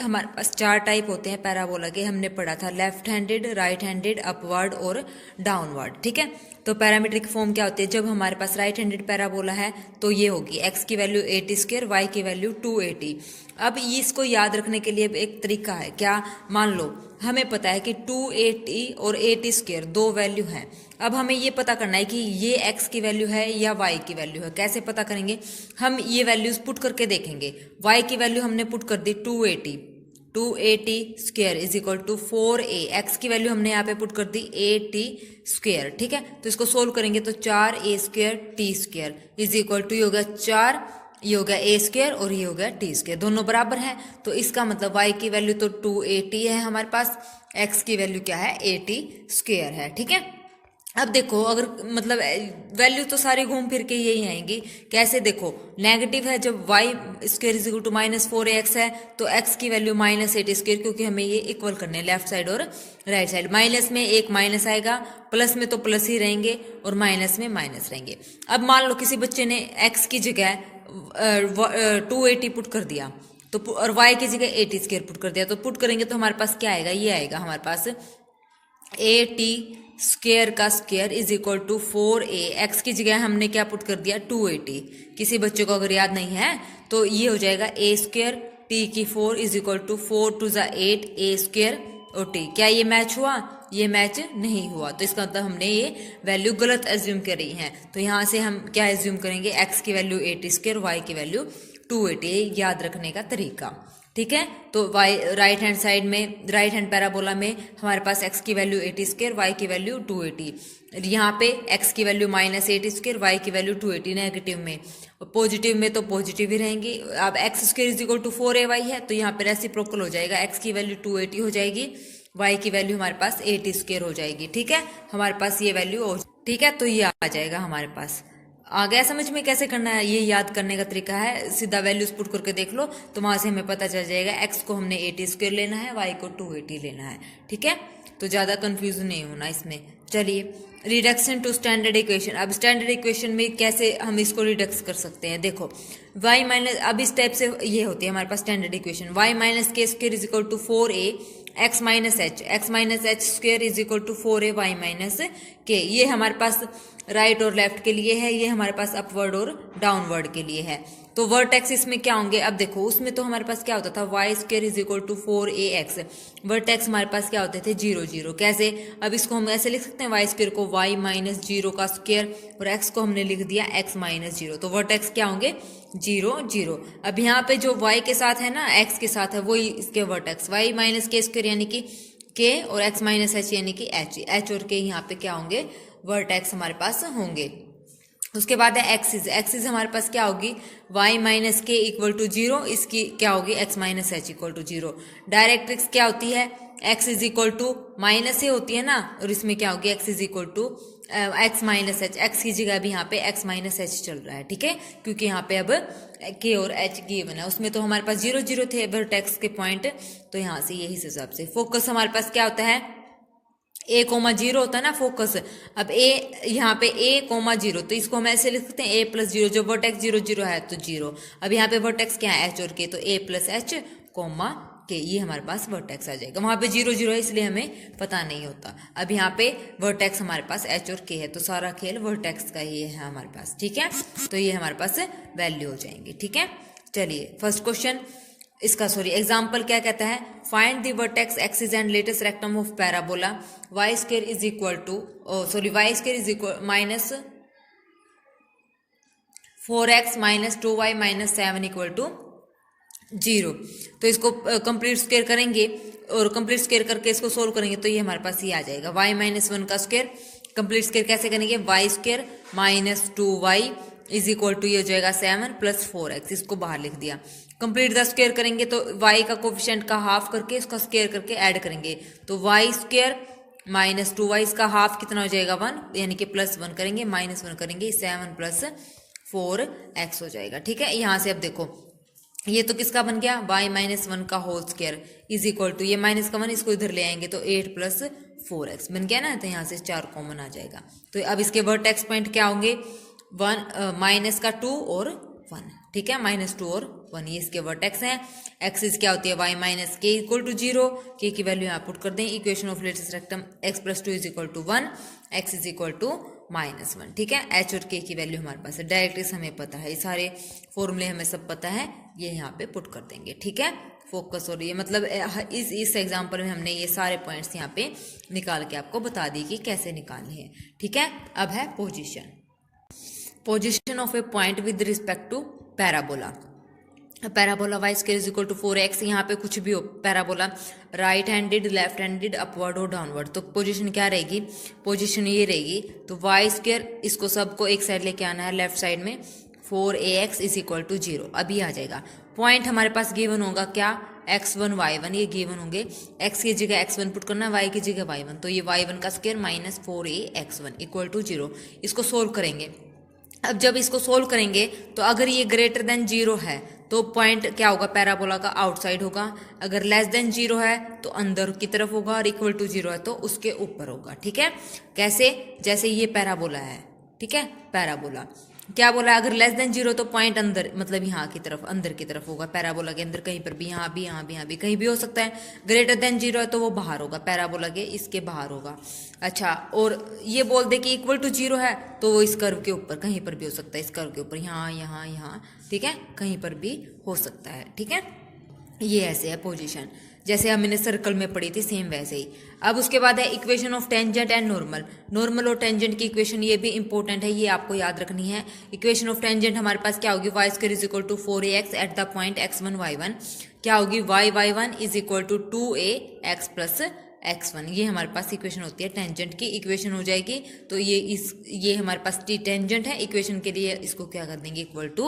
हमारे पास 4 टाइप होते हैं पैराबोला के, हमने पढ़ा था left handed, right handed, upward और डाउनवर्ड। ठीक है, तो पैरामीट्रिक फॉर्म क्या होती है, जब हमारे पास राइट हैंडेड पैराबोला है तो ये होगी x की वैल्यू 80², y की वैल्यू 280। अब इसको याद रखने के लिए एक तरीका है, क्या, मान लो हमें पता है कि 280 और 80² 2 वैल्यू हैं, अब हमें ये पता करना है कि ये x की वैल्यू है या y की वैल्यू है। कैसे पता करेंगे, हम ये वैल्यूज पुट करके देखेंगे, y की वैल्यू हमने पुट कर दी 280² is equal to 4a, x की वैल्यू हमने यहाँ पे पुट कर दी 80²। ठीक है, तो इसको सोल्व करेंगे तो 4a² t² is equal to, ये होगा 4, ये हो गया a² और ये हो गया t², दोनों बराबर हैं, तो इसका मतलब y की वैल्यू तो 280 है हमारे पास, x की वैल्यू क्या है 80² है। ठीक है, अब देखो अगर मतलब वैल्यू तो सारी घूम फिर के यही आएंगी, कैसे, देखो नेगेटिव है, जब y² is equal to -4ax है तो x की वैल्यू -80², क्योंकि हमें ये इक्वल करने लेफ्ट साइड और राइट साइड, माइनस में एक माइनस आएगा, प्लस में तो प्लस ही रहेंगे और माइनस में माइनस रहेंगे। अब मान लो किसी बच्चे ने x की जगह 280 पुट कर दिया, तो और y की जगह 80² पुट कर दिया, तो पुट करेंगे तो हमारे पास क्या आएगा, ये आएगा हमारे पास 80² का square is equal to 4a, x की जगह हमने क्या पुट कर दिया 280, किसी बच्चे को अगर याद नहीं है तो ये हो जाएगा a² t की 4 इज इक्वल टू 4 × 8 a² और t। क्या ये मैच हुआ, ये मैच नहीं हुआ, तो इसका मतलब हमने ये वैल्यू गलत एज्यूम करी है, तो यहाँ से हम क्या एज्यूम करेंगे, x की वैल्यू 80², y की वैल्यू 280, याद रखने का तरीका। ठीक है, तो y राइट हैंड साइड में, राइट हैंड पैराबोला में हमारे पास x की वैल्यू 80², y की वैल्यू 280, यहाँ पे x की वैल्यू -80², y की वैल्यू 280, नेगेटिव में, पॉजिटिव में तो पॉजिटिव ही रहेंगी। अब x² is equal to 4ay है, तो यहाँ पे रेसिप्रोकल हो जाएगा, x की वैल्यू 280 हो जाएगी, y की वैल्यू हमारे पास 80² हो जाएगी। ठीक है, हमारे पास ये वैल्यू, ठीक है, तो ये आ जाएगा हमारे पास। आ गया समझ में कैसे करना है, ये याद करने का तरीका है, सीधा वैल्यूज पुट करके देख लो तो वहां से हमें पता चल जाएगा, x को हमने 80² लेना है, y को 280 लेना है। ठीक है, तो ज्यादा कंफ्यूज नहीं होना इसमें, चलिए रिडक्शन टू स्टैंडर्ड इक्वेशन। अब स्टैंडर्ड इक्वेशन में कैसे हम इसको रिडक्स कर सकते हैं, देखो y माइनस, अब इस टाइप से ये होती है हमारे पास standard equation, y minus k square is equal to 4a x minus h square is equal to 4a y minus k. ये हमारे पास राइट और लेफ्ट के लिए है, ये हमारे पास अपवर्ड और डाउनवर्ड के लिए है। तो वर्टेक्स इसमें क्या होंगे, अब देखो उसमें तो हमारे पास क्या होता था y square is equal to 4ax, vertex हमारे पास क्या होते थे 0 0। कैसे, अब इसको हम ऐसे लिख सकते हैं y स्क्वायर को y माइनस 0 का स्क्वायर और x को हमने लिख दिया x माइनस 0, तो वर्टेक्स क्या होंगे 0 0। अब यहाँ पे जो y के साथ है ना, x के साथ है, वही इसके vertex y minus k square यानी कि k और x माइनस h यानी कि h और k यहाँ पे क्या होंगे वर्टेक्स हमारे पास होंगे। उसके बाद है एक्सिस हमारे पास क्या होगी y minus k equal to 0, इसकी क्या होगी x minus h equal to 0। Directrix क्या होती है x is equal to minus से होती है ना, और इसमें क्या होगी x is equal to x minus h, x की जगह भी यहाँ पे x माइनस एच चल रहा है, ठीक है, क्योंकि यहाँ पे अब k और h गिवन है। उसमें तो हमारे पास 0 0 थे वर्टेक्स के पॉइंट, तो यहाँ से यही हिसाब से फोकस हमारे पास क्या होता है a,0 होता है ना फोकस। अब a यहाँ पे a,0, तो इसको हम ऐसे लिख सकते हैं a प्लस 0, जो वर्टेक्स 0 0 है तो 0। अब यहाँ पे वर्टेक्स क्या है h और k, तो a plus h comma k, ये हमारे पास वर्टेक्स आ जाएगा। वहां पे 0 0 है इसलिए हमें पता नहीं होता। अब यहाँ पे वर्टेक्स हमारे पास h और k है, तो सारा खेल वर्टेक्स का ही है हमारे पास, ठीक है, तो ये हमारे पास वैल्यू हो जाएंगे, ठीक है। चलिए फर्स्ट क्वेश्चन इसका एग्जाम्पल क्या कहता है, find the vertex axis and latest rectum of parabola y square is equal to y square is equal minus 4x minus 2y minus 7 equal to 0। तो इसको कंप्लीट स्क्वायर करेंगे और कंप्लीट स्क्वायर करके इसको सोल्व करेंगे तो ये हमारे पास ये आ जाएगा y माइनस 1 का स्क्वायर। कंप्लीट स्क्वायर कैसे करेंगे, y square minus 2y is equal to ये हो जाएगा 7 प्लस 4x, इसको बाहर लिख दिया। कंप्लीट द स्क्वायर करेंगे तो y का कोफिशिएंट का हाफ करके इसका स्क्वायर करके ऐड करेंगे, तो y स्क्वायर माइनस 2y, इसका हाफ कितना हो जाएगा 1, यानी कि प्लस 1 करेंगे, माइनस 1 करेंगे, 7 प्लस 4x हो जाएगा, ठीक है। यहाँ से अब देखो ये तो किसका बन गया y माइनस 1 का whole square is equal to ये माइनस का 1 इसको इधर ले आएंगे तो 8 प्लस 4x बन गया ना, तो यहाँ से 4 कॉमन आ जाएगा। तो अब इसके वर्टेक्स पॉइंट क्या होंगे 1 माइनस का 2 और 1, ठीक है, माइनस 2 और 1 ये इसके वर्टेक्स हैं। एक्सिस क्या होती है y minus k equal to 0, k की वैल्यू यहाँ पुट कर दें। Equation of latest rectum x plus 2 is equal to 1, x is equal to minus 1, ठीक है। h और k की वैल्यू हमारे पास है, डायरेक्टली हमें पता है, ये सारे फॉर्मूले हमें सब पता है, ये यहाँ पे पुट कर देंगे, ठीक है। फोकस और ये मतलब इस एग्जाम्पल में हमने ये सारे पॉइंट्स यहाँ पे निकाल के आपको बता दी कि कैसे निकालने हैं, ठीक है। अब है position of a point with respect to parabola. Parabola y square is equal to 4x, यहाँ पे कुछ भी हो parabola right handed left handed upward और डाउनवर्ड, तो पोजीशन क्या रहेगी, पोजीशन ये रहेगी, तो y स्क्वायर इसको सबको एक साइड लेके आना है लेफ्ट साइड में, 4ax इज इक्वल टू 0, अभी आ जाएगा। पॉइंट हमारे पास गिवन होगा क्या x1 y1, ये गिवन होंगे, x की जगह x1 पुट करना, y की जगह y1, तो ये y1 का square minus 4ax1 equal to 0। इसको सोल्व करेंगे। अब जब इसको सोल्व करेंगे तो अगर ये ग्रेटर देन 0 है तो पॉइंट क्या होगा पैराबोला का आउटसाइड होगा, अगर लेस देन 0 है तो अंदर की तरफ होगा, और इक्वल टू 0 है तो उसके ऊपर होगा, ठीक है। कैसे, जैसे ये पैराबोला है, ठीक है, पैराबोला क्या बोला है, अगर लेस देन 0 तो पॉइंट अंदर मतलब यहाँ की तरफ अंदर की तरफ होगा, पैराबोला के अंदर कहीं पर भी, यहाँ भी यहाँ भी यहाँ भी कहीं भी हो सकता है। ग्रेटर देन 0 है तो वो बाहर होगा, पैराबोला के इसके बाहर होगा। अच्छा, और ये बोल दे कि इक्वल टू 0 है तो वो इस कर्व के ऊपर कहीं पर भी हो सकता है, इस कर्व के ऊपर यहाँ यहाँ यहाँ, ठीक है, कहीं पर भी हो सकता है, ठीक है। ये ऐसे है पोजीशन, जैसे हमने सर्कल में पढ़ी थी सेम वैसे ही। अब उसके बाद है equation of tangent and normal और टेंजेंट की इक्वेशन, ये भी इंपॉर्टेंट है, ये आपको याद रखनी है। इक्वेशन ऑफ टेंजेंट हमारे पास क्या होगी, y square is equal to 4ax at the point x1 y1, क्या होगी y1 is equal to 2ax plus x1, ये हमारे पास इक्वेशन होती है टेंजेंट की इक्वेशन हो जाएगी। तो ये हमारे पास टेंजेंट है, इक्वेशन के लिए इसको क्या कर देंगे इक्वल टू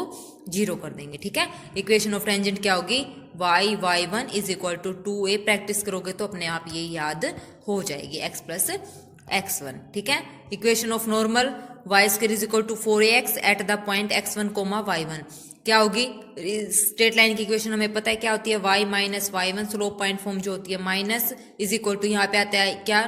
0 कर देंगे, ठीक है। इक्वेशन ऑफ टेंजेंट क्या होगी, y1 is equal to 2a, practice करोगे तो अपने आप ये याद हो जाएगी, x प्लस x1, ठीक है। Equation of normal y square is equal to 4ax at the point x1 comma y1, क्या होगी, स्ट्रेट लाइन की इक्वेशन हमें पता है क्या होती है, y minus y1, slope point form जो होती है, माइनस इज इक्वल टू यहाँ पे आता है क्या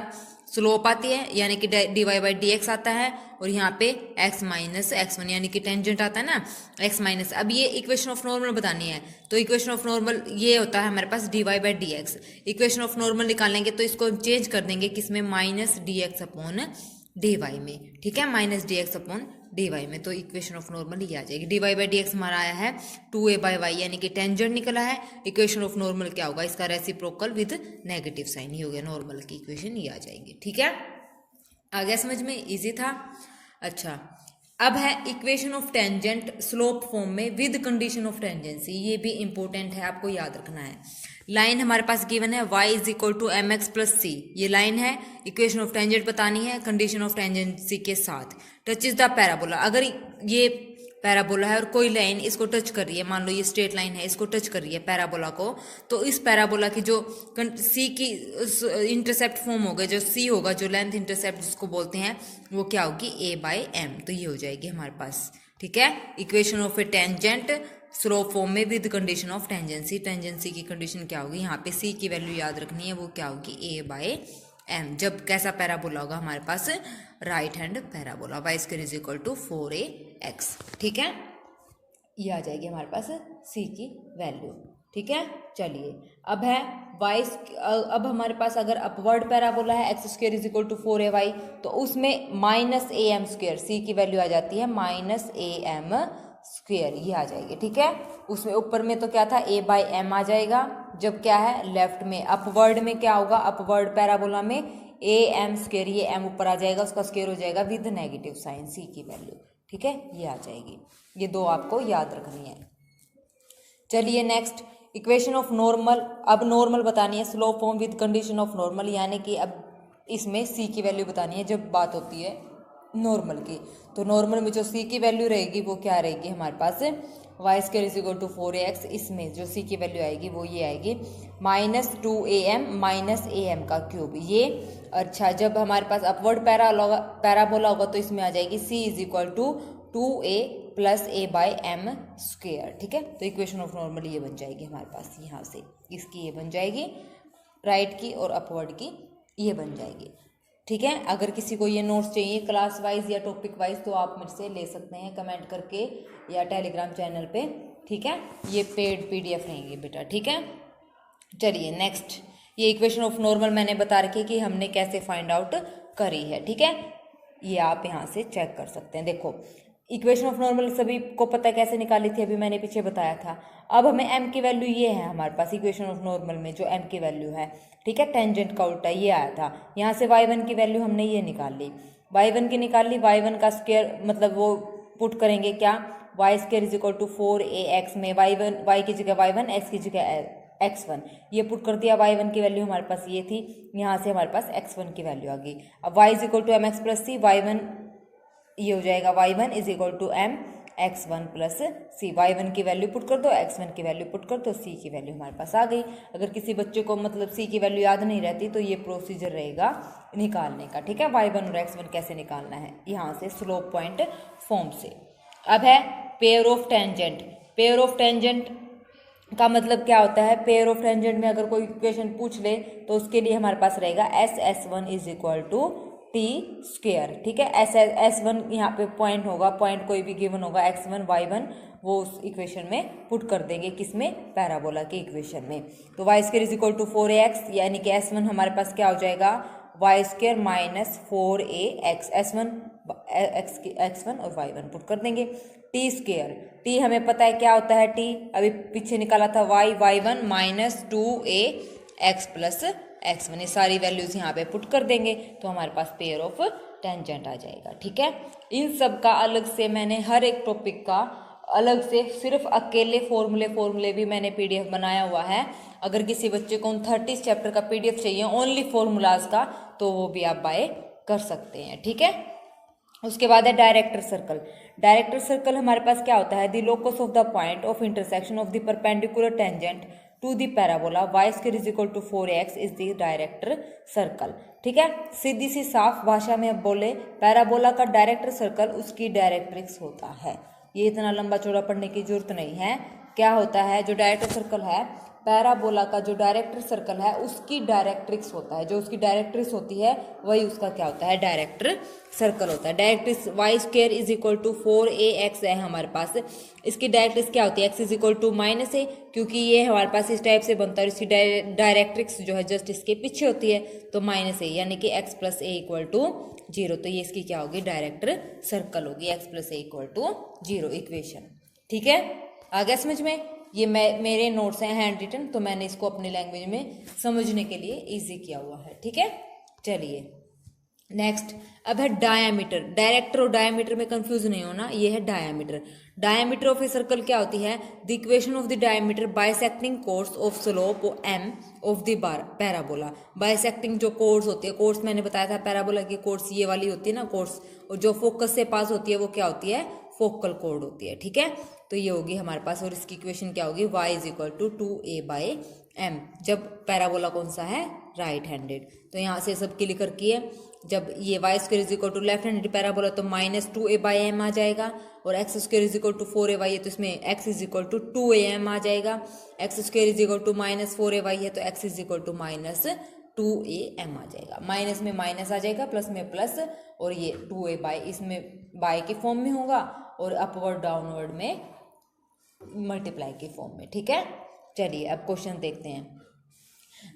स्लोप आती है यानी कि dy बाई डी एक्स आता है, और यहाँ पे x माइनस x1 यानी कि टेंजेंट आता है ना x माइनस। अब ये इक्वेशन ऑफ नॉर्मल बतानी है, तो इक्वेशन ऑफ नॉर्मल ये होता है हमारे पास dy by d x. Equation of normal निकालेंगे तो इसको हम चेंज कर देंगे किसमें, minus d x upon d y में, ठीक है, minus d x upon d y में। तो इक्वेशन ऑफ नॉर्मल ये आ जाएगी। D y by d x हमारा आया है 2a बाई वाई यानी कि टेंजेंट निकला है। इक्वेशन ऑफ नॉर्मल क्या होगा, इसका रेसिप्रोकल विद नेगेटिव साइन ही हो गया, नॉर्मल की इक्वेशन ये आ जाएगी, ठीक है। आ गया समझ में, इजी था। अच्छा, अब है equation of tangent slope form में विद कंडीशन ऑफ टेंजेंसी। ये भी इंपॉर्टेंट है, आपको याद रखना है। लाइन हमारे पास गिवन है y is equal to M x plus सी, ये लाइन है। इक्वेशन ऑफ टेंजेंट बतानी है कंडीशन ऑफ टेंजेंसी के साथ। टच इज द पैराबोला, अगर ये पैराबोला है और कोई लाइन इसको टच कर रही है, मान लो ये स्ट्रेट लाइन है, इसको टच कर रही है पैराबोला को, तो इस पैराबोला की जो सी की इंटरसेप्ट फॉर्म होगा, जो सी होगा, जो लेंथ इंटरसेप्ट जिसको बोलते हैं, वो क्या होगी a बाई एम। तो ये हो जाएगी हमारे पास, ठीक है। Equation of a tangent slope form में with condition of tangency. Tangency की कंडीशन क्या होगी, यहाँ पे सी की वैल्यू याद रखनी है, वो क्या होगी a बाई एम। जब कैसा पैराबोला होगा हमारे पास, right hand parabola, Y square is equal to 4ax, ठीक है। ये आ जाएगी हमारे पास सी की वैल्यू, ठीक है। चलिए, अब है वाई, अब हमारे पास अगर अपवर्ड पैराबोला है x square is equal to 4ay, तो उसमें minus a m square, c की वैल्यू आ जाती है माइनस ए एम स्क्वायर, ये आ जाएगी, ठीक है। उसमें ऊपर में तो क्या था, a बाई एम आ जाएगा। जब क्या है लेफ्ट में, अपवर्ड में क्या होगा, अपवर्ड पैराबोला में ए एम स्क्वायर, ये m ऊपर आ जाएगा, उसका स्क्वायर हो जाएगा विद नेगेटिव साइन, सी की वैल्यू, ठीक है, ये आ जाएगी। ये दो आपको याद रखनी है। चलिए नेक्स्ट, इक्वेशन ऑफ नॉर्मल। अब नॉर्मल बतानी है, slope form with condition of normal, यानी कि अब इसमें सी की वैल्यू बतानी है जब बात होती है नॉर्मल की। तो नॉर्मल में जो सी की वैल्यू रहेगी वो क्या रहेगी हमारे पास, Y square is equal to 4ax। इसमें जो सी की वैल्यू आएगी वो ये आएगी minus 2am minus a m का क्यूब, ये। अच्छा, जब हमारे पास अपवर्ड पैराबोला होगा तो इसमें आ जाएगी c is equal to 2a plus a by m square, ठीक है। तो इक्वेशन ऑफ नॉर्मल ये बन जाएगी हमारे पास, यहाँ से इसकी ये बन जाएगी, राइट की और अपवर्ड की ये बन जाएगी, ठीक है। अगर किसी को ये नोट्स चाहिए क्लास वाइज या टॉपिक वाइज तो आप मुझसे ले सकते हैं कमेंट करके या टेलीग्राम चैनल पे, ठीक है। ये पेड पीडीएफ रहेंगे बेटा, ठीक है। चलिए नेक्स्ट, ये इक्वेशन ऑफ नॉर्मल मैंने बता रखी कि हमने कैसे फाइंड आउट करी है, ठीक है। ये आप यहाँ से चेक कर सकते हैं। देखो, इक्वेशन ऑफ नॉर्मल सभी को पता है कैसे निकाली थी, अभी मैंने पीछे बताया था। अब हमें m की वैल्यू ये है हमारे पास इक्वेशन ऑफ नॉर्मल में, जो m की वैल्यू है, ठीक है, टेंजेंट का उल्टा ये आया था। यहाँ से y1 की वैल्यू हमने ये निकाल ली, y1 की निकाल ली, y1 का स्क्वायर मतलब वो पुट करेंगे क्या, y square is equal to 4ax में y1, y की जगह y1, x की जगह x1, ये पुट कर दिया। y1 की वैल्यू हमारे पास ये थी, यहाँ से हमारे पास x1 की वैल्यू आ गई। अब y is equal to M x plus c, y1 ये हो जाएगा y1 is equal to m x1 plus c. y1 की वैल्यू पुट कर दो, x1 की वैल्यू पुट कर दो, c की वैल्यू हमारे पास आ गई। अगर किसी बच्चे को मतलब c की वैल्यू याद नहीं रहती तो ये प्रोसीजर रहेगा निकालने का, ठीक है। y1 और x1 कैसे निकालना है, यहाँ से स्लोप पॉइंट फॉर्म से। अब है pair of tangent. Pair of tangent का मतलब क्या होता है, पेयर ऑफ टेंजेंट में अगर कोई इक्वेशन पूछ ले तो उसके लिए हमारे पास रहेगा s1 is equal to T square, ठीक है। s1 यहाँ पे पॉइंट होगा, पॉइंट कोई भी गिवन होगा x1 y1, वो उस इक्वेशन में पुट कर देंगे, किसमें, पैराबोला की इक्वेशन में। तो y square is equal to 4ax, यानी कि s1 हमारे पास क्या हो जाएगा, Y square minus 4ax, x1 और y1 पुट कर देंगे। टी स्क्वेयर, टी हमें पता है क्या होता है, टी अभी पीछे निकाला था, y1 minus 2ax plus x1, ये सारी वैल्यूज यहाँ पे पुट कर देंगे तो हमारे पास पेयर ऑफ टेंजेंट आ जाएगा, ठीक है। इन सब का अलग से मैंने हर एक टॉपिक का अलग से सिर्फ अकेले फॉर्मूले भी मैंने पीडीएफ बनाया हुआ है। अगर किसी बच्चे को 30 चैप्टर का पीडीएफ चाहिए ओनली फॉर्मूलाज का, तो वो भी आप बाय कर सकते हैं, ठीक है। उसके बाद है डायरेक्टर सर्कल। डायरेक्टर सर्कल हमारे पास क्या होता है, the locus of the point of intersection of the perpendicular tangent to the parabola Y square is equal to 4ax is the director circle, ठीक है। सीधी सी साफ भाषा में अब बोले, पैराबोला का डायरेक्टर सर्कल उसकी डायरेक्ट्रिक्स होता है। ये इतना लंबा चौड़ा पढ़ने की जरूरत नहीं है। क्या होता है, जो डायरेक्टर सर्कल है पैराबोला का जो डायरेक्टर सर्कल है उसकी डायरेक्ट्रिक्स होता है, जो उसकी डायरेक्ट्रिक्स होती है वही उसका क्या होता है, डायरेक्टर सर्कल होता है। Directrix y square is equal to 4ax है हमारे पास। इसकी डायरेक्ट्रिक्स क्या होती है, x is equal to -a, क्योंकि ये हमारे पास इस टाइप से बनता है और इसकी डायरेक्ट्रिक्स जो है जस्ट इसके पीछे होती है, तो -a यानी कि x plus a equal to 0। तो ये इसकी क्या होगी, डायरेक्टर सर्कल होगी, x plus a equal to 0 equation. ठीक है, आ गया समझ में। ये मेरे नोट्स हैं हैंड रिटन, तो मैंने इसको अपनी लैंग्वेज में समझने के लिए इजी किया हुआ है। ठीक है, चलिए नेक्स्ट अब है डायामीटर। डायरेक्टर और डायामीटर में कंफ्यूज नहीं होना, ये है diameter. Diameter of a circle क्या होती है, the equation of the diameter bisecting course of slope m of the parabola. Bisecting जो कोर्स होती है, कोर्स मैंने बताया था पैराबोला की कोर्स ये वाली होती है ना कोर्स, और जो फोकस से पास होती है वो क्या होती है, फोकल कोड होती है। ठीक है, तो ये होगी हमारे पास, और इसकी इक्वेशन क्या होगी, y is equal to 2a/m, जब पैराबोला कौन सा है, राइट हैंडेड। तो यहाँ से सब क्लियर कर किए, जब ये y square is equal to left handed parabola तो -2a/m आ जाएगा, और x square is equal to 4ay है तो इसमें x is equal to 2am आ जाएगा। X square is equal to -4ay है तो x is equal to -2am आ जाएगा। माइनस में माइनस आ जाएगा, प्लस में प्लस, और ये 2a इसमें बाय के फॉर्म में होगा और अपवर्ड डाउनवर्ड में मल्टीप्लाई के फॉर्म में। ठीक है, चलिए अब क्वेश्चन देखते हैं।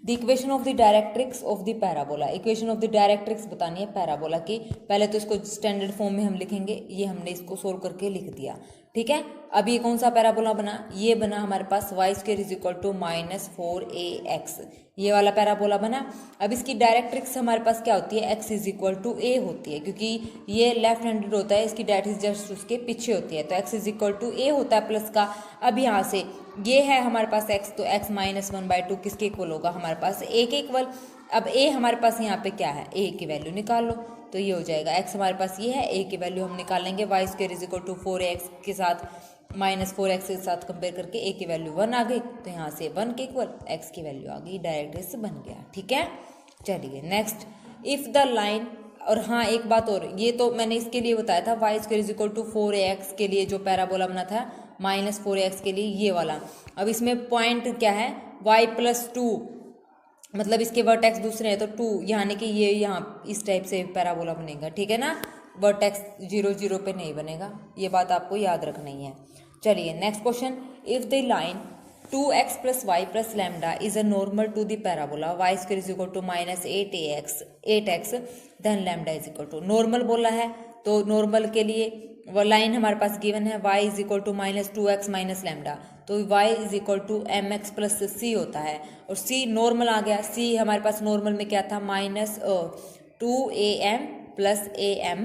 The equation of the directrix of the parabola. Equation of the directrix बतानी है पैराबोला की। पहले तो इसको स्टैंडर्ड फॉर्म में हम लिखेंगे, ये हमने इसको सोल्व करके लिख दिया। ठीक है, अब ये कौन सा पैराबोला बना, ये बना हमारे पास Y square is equal to -4ax, ये वाला पैराबोला बना। अब इसकी डायरेक्ट्रिक्स हमारे पास क्या होती है, x is equal to a होती है, क्योंकि ये लेफ्ट हैंडेड होता है, इसकी डायरेक्ट्रिक्स जस्ट उसके पीछे होती है, तो x is equal to a होता है प्लस का। अब यहाँ से ये है हमारे पास x, तो x -1/2 किसके इक्वल होगा, हमारे पास a के इक्वल। अब a हमारे पास यहाँ पे क्या है, a की वैल्यू निकाल लो, तो ये हो जाएगा x हमारे पास ये है, a की वैल्यू हम निकालेंगे y square is equal to 4x के साथ -4x के साथ कंपेयर करके a की वैल्यू 1 आ गई, तो यहाँ से 1 के इक्वल x की वैल्यू आ गई, डायरेक्ट्रिक्स बन गया। ठीक है, चलिए नेक्स्ट, इफ द लाइन, और हाँ एक बात और, ये तो मैंने इसके लिए बताया था y square is equal to 4ax के लिए जो पैराबोला बना था, -4ax के लिए ये वाला। अब इसमें पॉइंट क्या है, y प्लस 2, मतलब इसके वर्टेक्स दूसरे हैं तो 2, यानी कि ये यहाँ इस टाइप से पैराबोला बनेगा। ठीक है ना, वर्टेक्स 0 0 पे नहीं बनेगा, ये बात आपको याद रखनी है। चलिए next question, if the line 2x plus Y plus lambda is a normal to the parabola Y square is equal to -8x then lambda is equal to, normal बोला है तो नॉर्मल के लिए वो लाइन हमारे पास गिवन है y is equal to -2x minus lambda, तो y is equal to mx plus c होता है, और c नॉर्मल आ गया। c हमारे पास नॉर्मल में क्या था, -2am प्लस am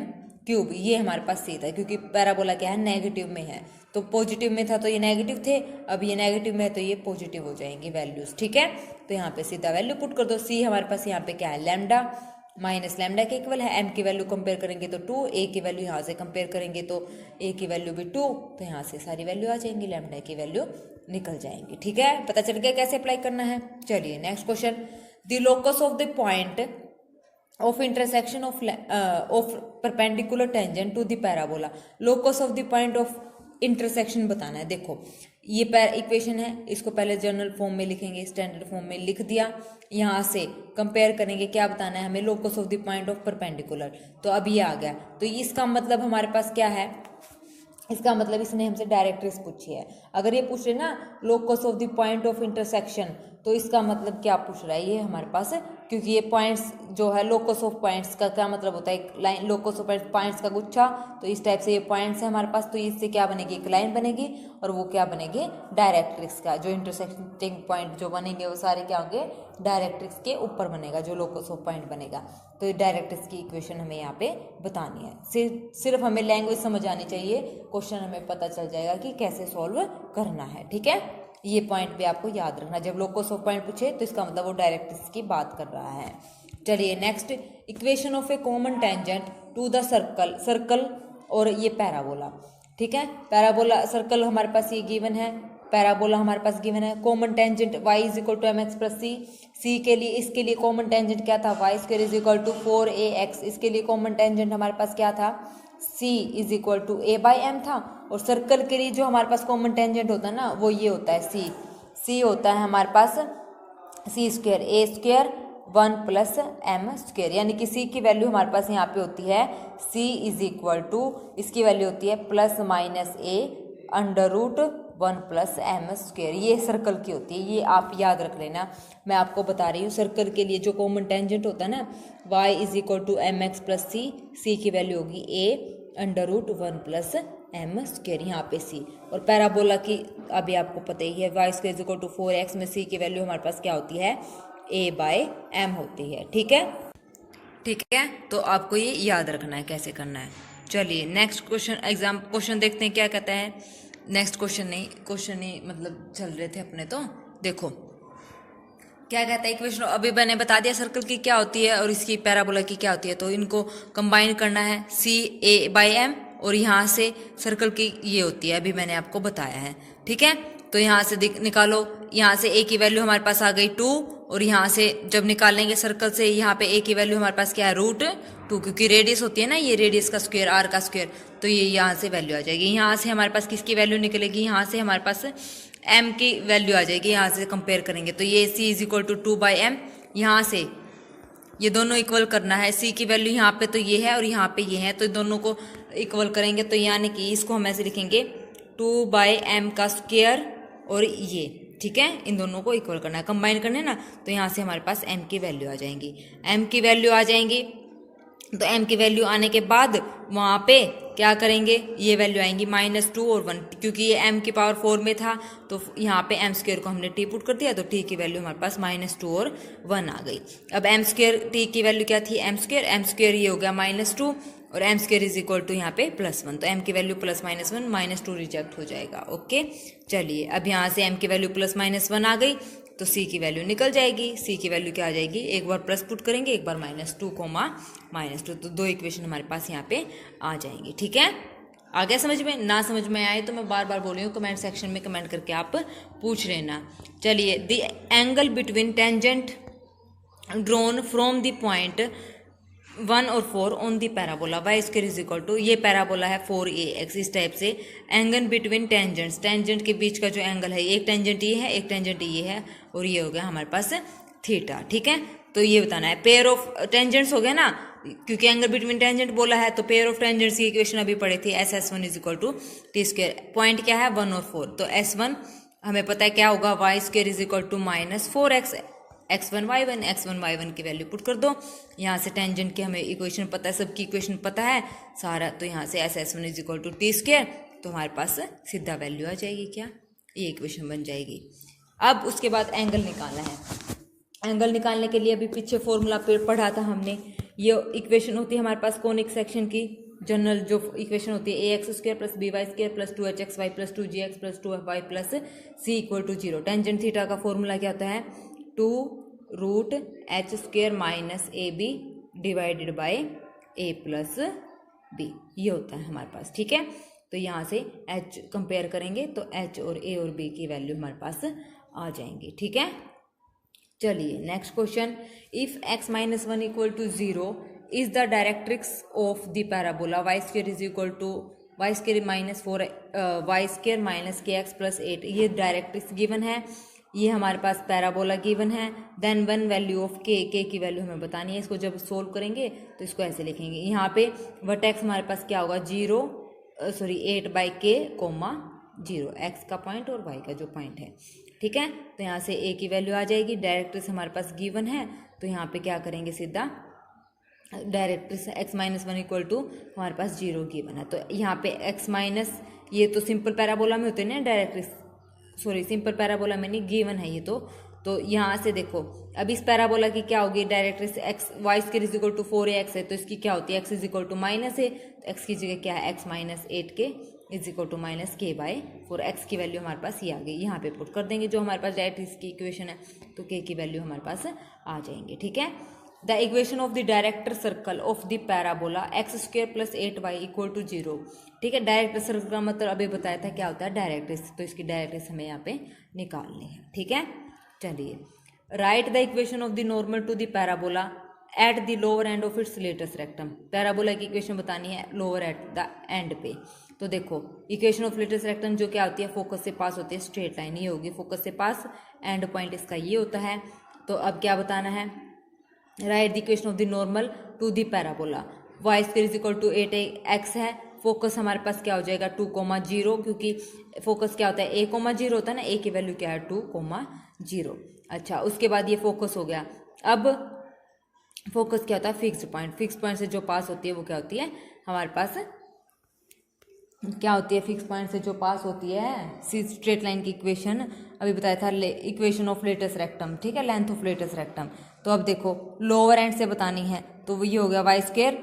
क्यूब, ये हमारे पास c था, क्योंकि पैराबोला क्या है, नेगेटिव में है, तो पॉजिटिव में था तो ये नेगेटिव थे, अब ये नेगेटिव में है तो ये पॉजिटिव हो जाएंगी वैल्यूज। ठीक है, तो यहाँ पे सीधा वैल्यू पुट कर दो। c हमारे पास यहाँ पे क्या है, लैम्डा, माइनस लैम्डा के इक्वल है, m की वैल्यू कंपेयर करेंगे तो 2, a की वैल्यू यहाँ से कंपेयर करेंगे तो a की वैल्यू भी 2, तो यहाँ से सारी वैल्यू आ जाएंगी, लैम्डा की वैल्यू निकल जाएंगी। ठीक है, पता चल गया कैसे अप्लाई करना है। चलिए next question, the locus of the point of intersection of perpendicular tangent to the parabola. Locus of the point of intersection बताना है। देखो ये इक्वेशन है, इसको पहले जनरल फॉर्म में लिखेंगे, स्टैंडर्ड फॉर्म में लिख दिया, यहाँ से कंपेयर करेंगे, क्या बताना है हमें, locus of the point of perpendicular, तो अब ये आ गया। तो इसका मतलब हमारे पास क्या है, इसका मतलब इसने हमसे डायरेक्ट्रिक्स पूछी है। अगर ये पूछ रहे ना locus of the point of intersection, तो इसका मतलब क्या पूछ रहा है ये हमारे पास, क्योंकि ये पॉइंट्स जो है लोकस ऑफ पॉइंट्स का क्या मतलब होता है, एक लाइन, लोकस ऑफ पॉइंट्स का गुच्छा, तो इस टाइप से ये पॉइंट्स है हमारे पास, तो इससे क्या बनेगी, एक लाइन बनेगी, और वो क्या बनेगी, डायरेक्ट्रिक्स का जो इंटरसेक्टिंग पॉइंट जो बनेंगे वो सारे क्या होंगे, डायरेक्ट्रिक्स के ऊपर बनेगा जो लोकस ऑफ पॉइंट बनेगा। तो ये डायरेक्ट्रिक्स की इक्वेशन हमें यहाँ पे बतानी है। सिर्फ हमें लैंग्वेज समझ आनी चाहिए, क्वेश्चन हमें पता चल जाएगा कि कैसे सॉल्व करना है। ठीक है, ये पॉइंट भी आपको याद रखना, जब लोकस ऑफ पॉइंट पूछे तो इसका मतलब वो डायरेक्ट्रिक्स की बात कर रहा है। चलिए next, equation of a common tangent to the circle और ये पैराबोला। ठीक है, पैराबोला सर्कल हमारे पास ये गिवन है, पैराबोला हमारे पास गिवन है। Common tangent y is equal to mx plus c के लिए, इसके लिए कॉमन टेंजेंट क्या था, y square is equal to 4ax, इसके लिए कॉमन टेंजेंट हमारे पास क्या था, c is equal to a/m था। और सर्कल के लिए जो हमारे पास कॉमन टेंजेंट होता है ना, वो ये होता है सी होता है हमारे पास सी स्क्वेयर ए स्क्वेयर 1 प्लस एम स्क्वेयर, यानी कि सी की वैल्यू हमारे पास यहाँ पे होती है सी इज इक्वल टू, इसकी वैल्यू होती है plus minus A under root 1 plus M square. ये सर्कल की होती है, ये आप याद रख लेना। मैं आपको बता रही हूँ सर्कल के लिए जो कॉमन टेंजेंट होता है ना, y is equal to M x plus C की वैल्यू होगी A under root 1 plus M square, यहाँ पे सी। और पैराबोला की अभी आपको पता ही है, y square is equal to 4x में सी की वैल्यू हमारे पास क्या होती है a बाय एम होती है। ठीक है, ठीक है, तो आपको ये याद रखना है कैसे करना है। चलिए नेक्स्ट क्वेश्चन देखते हैं क्या कहता है। नेक्स्ट क्वेश्चन नहीं मतलब चल रहे थे अपने, तो देखो क्या कहता है इक्वेशन। अभी मैंने बता दिया सर्कल की क्या होती है और इसकी पैराबोला की क्या होती है, तो इनको कंबाइन करना है सी ए बाई एम, और यहाँ से सर्कल की ये होती है, अभी मैंने आपको बताया है। ठीक है, तो यहाँ से निकालो, यहाँ से ए की वैल्यू हमारे पास आ गई 2, और यहाँ से जब निकालेंगे सर्कल से यहाँ पे ए की वैल्यू हमारे पास क्या है √2, क्योंकि रेडियस होती है ना ये, रेडियस का स्क्वायर आर का स्क्वायर, तो ये यहाँ से वैल्यू आ जाएगी। यहाँ से हमारे पास किसकी वैल्यू निकलेगी, यहाँ से हमारे पास m की वैल्यू आ जाएगी। यहाँ से कंपेयर करेंगे तो ये c is equal to 2 by m, यहाँ से ये दोनों इक्वल करना है। c की वैल्यू यहाँ पे तो ये है और यहाँ पे ये है, तो दोनों को इक्वल करेंगे, तो यानी कि इसको हम ऐसे लिखेंगे 2 बाई एम का स्क्वायर और ये। ठीक है, इन दोनों को इक्वल करना है, कंबाइन करना है ना, तो यहाँ से हमारे पास m की वैल्यू आ जाएंगी। m की वैल्यू आ जाएंगी, तो m की वैल्यू आने के बाद वहाँ पे क्या करेंगे, ये वैल्यू आएंगी -2 और 1, क्योंकि ये m की पावर 4 में था, तो यहाँ पे m स्क्वायर को हमने t पुट कर दिया, तो t की वैल्यू हमारे पास -2 और 1 आ गई। अब m स्क्वायर t की वैल्यू क्या थी, m स्क्वायर ये हो गया -2 और m square is equal to यहाँ पे +1, तो m की वैल्यू +-1 -2 रिजेक्ट हो जाएगा। ओके, चलिए अब यहाँ से m की वैल्यू +-1 आ गई, तो c की वैल्यू निकल जाएगी। c की वैल्यू क्या आ जाएगी, एक बार प्लस पुट करेंगे, एक बार -2, -2, तो दो इक्वेशन हमारे पास यहाँ पे आ जाएंगी। ठीक है, आ गया समझ में? ना समझ में आए तो मैं बार बार बोल रही हूँ, कमेंट सेक्शन में कमेंट करके आप पूछ लेना। चलिए, the angle between tangent drawn from the point 1 और 4 on the parabola Y square is equal to, ये पैराबोला है 4ax, इस टाइप से एंगल बिटवीन टेंजेंट्स, टेंजेंट के बीच का जो एंगल है, एक टेंजेंट ये है, एक टेंजेंट ये है, और ये हो गया हमारे पास थीटा। ठीक है, तो ये बताना है। पेयर ऑफ टेंजेंट्स हो गया ना, क्योंकि एंगल बिटवीन टेंजेंट बोला है, तो पेयर ऑफ टेंजेंट्स की इक्वेशन अभी पढ़ी थी, SS1 is equal to T square. Point क्या है 1 और 4, तो S1 हमें पता है क्या होगा, y square is equal to -4x, x1 y1 की वैल्यू पुट कर दो। यहाँ से टेंजेंट की हमें इक्वेशन पता है, सबकी इक्वेशन पता है सारा, तो यहाँ से SS1 is equal to T square, तो हमारे पास सीधा वैल्यू आ जाएगी, क्या ये इक्वेशन बन जाएगी। अब उसके बाद एंगल निकालना है। एंगल निकालने के लिए अभी पीछे फॉर्मूला पढ़ा था हमने, ये इक्वेशन होती है हमारे पास कॉनिक सेक्शन की, जनरल जो इक्वेशन होती है ax² + by² + 2hxy + 2gx + 2fy + c equal to 0। Tangent theta का फॉर्मूला क्या होता है, 2√h² - ab divided by a + b, ये होता है हमारे पास। ठीक है, तो यहाँ से h कंपेयर करेंगे तो h और a और b की वैल्यू हमारे पास आ जाएंगी। ठीक है, चलिए next question, if x - 1 equal to 0 is the directrix of the parabola y² is equal to y² -4 y² - kx + 8, ये डायरेक्ट्रिक्स गिवन है, ये हमारे पास पैराबोला गिवन है। देन वन वैल्यू ऑफ के की वैल्यू हमें बतानी है। इसको जब सोल्व करेंगे तो इसको ऐसे लिखेंगे, यहाँ पे वर्टेक्स हमारे पास क्या होगा 8/k, 0, x का पॉइंट और y का जो पॉइंट है। ठीक है, तो यहाँ से a की वैल्यू आ जाएगी, डायरेक्ट्रिक्स हमारे पास गिवन है, तो यहाँ पे क्या करेंगे सीधा डायरेक्ट्रिक्स x - 1 इक्वल टू हमारे पास 0 गिवन है, तो यहाँ पे x- ये तो सिंपल पैराबोला में होते हैं ना डायरेक्ट्रिक्स, सॉरी सिंपल पैराबोला में नहीं, गिवन है ये तो यहाँ से देखो अब इस पैराबोला की क्या होगी, directrix x y² is equal to 4ax है, तो इसकी क्या होती है x is equal to -a, तो x की जगह क्या है x - 8k is equal to -k/4, x की वैल्यू हमारे पास ये आ गई, यहाँ पे पुट कर देंगे जो हमारे पास डायरेक्ट्रिक्स की इक्वेशन है, तो k की वैल्यू हमारे पास आ जाएंगे। ठीक है, the equation of the director circle of the parabola x² + 8y equal to 0। ठीक है, डायरेक्टर सर्कल का मतलब अभी बताया था क्या होता है डायरेक्ट्रिक्स, तो इसकी डायरेक्ट्रिक्स हमें यहाँ पे निकालनी है। ठीक है, चलिए write the equation of the normal to the parabola at the lower end of its latus rectum. Parabola की इक्वेशन बतानी है लोअर एट द एंड पे, तो देखो इक्वेशन ऑफ लेटेस्ट रेक्टम जो क्या होती है, फोकस से पास होती है स्ट्रेट लाइन, ये होगी फोकस से पास, एंड पॉइंट इसका ये होता है। तो अब क्या बताना है, write the equation of the normal to the parabola, Y square is equal to 8x है, फोकस हमारे पास क्या हो जाएगा 2,0, क्योंकि फोकस क्या होता है 1,0 होता है ना, a की वैल्यू क्या है 2,0। अच्छा, उसके बाद ये फोकस हो गया। अब फोकस क्या होता है फिक्स्ड पॉइंट, फिक्स पॉइंट से जो पास होती है वो क्या होती है हमारे पास, क्या होती है फिक्स पॉइंट से जो पास होती है, सी स्ट्रेट लाइन की इक्वेशन अभी बताया था, इक्वेशन ऑफ लेटेस्ट रेक्टम, ठीक है, लेंथ ऑफ लेटेस्ट रेक्टम। तो अब देखो लोअर एंड से बतानी है, तो वो ये हो गया वाई स्क्वायर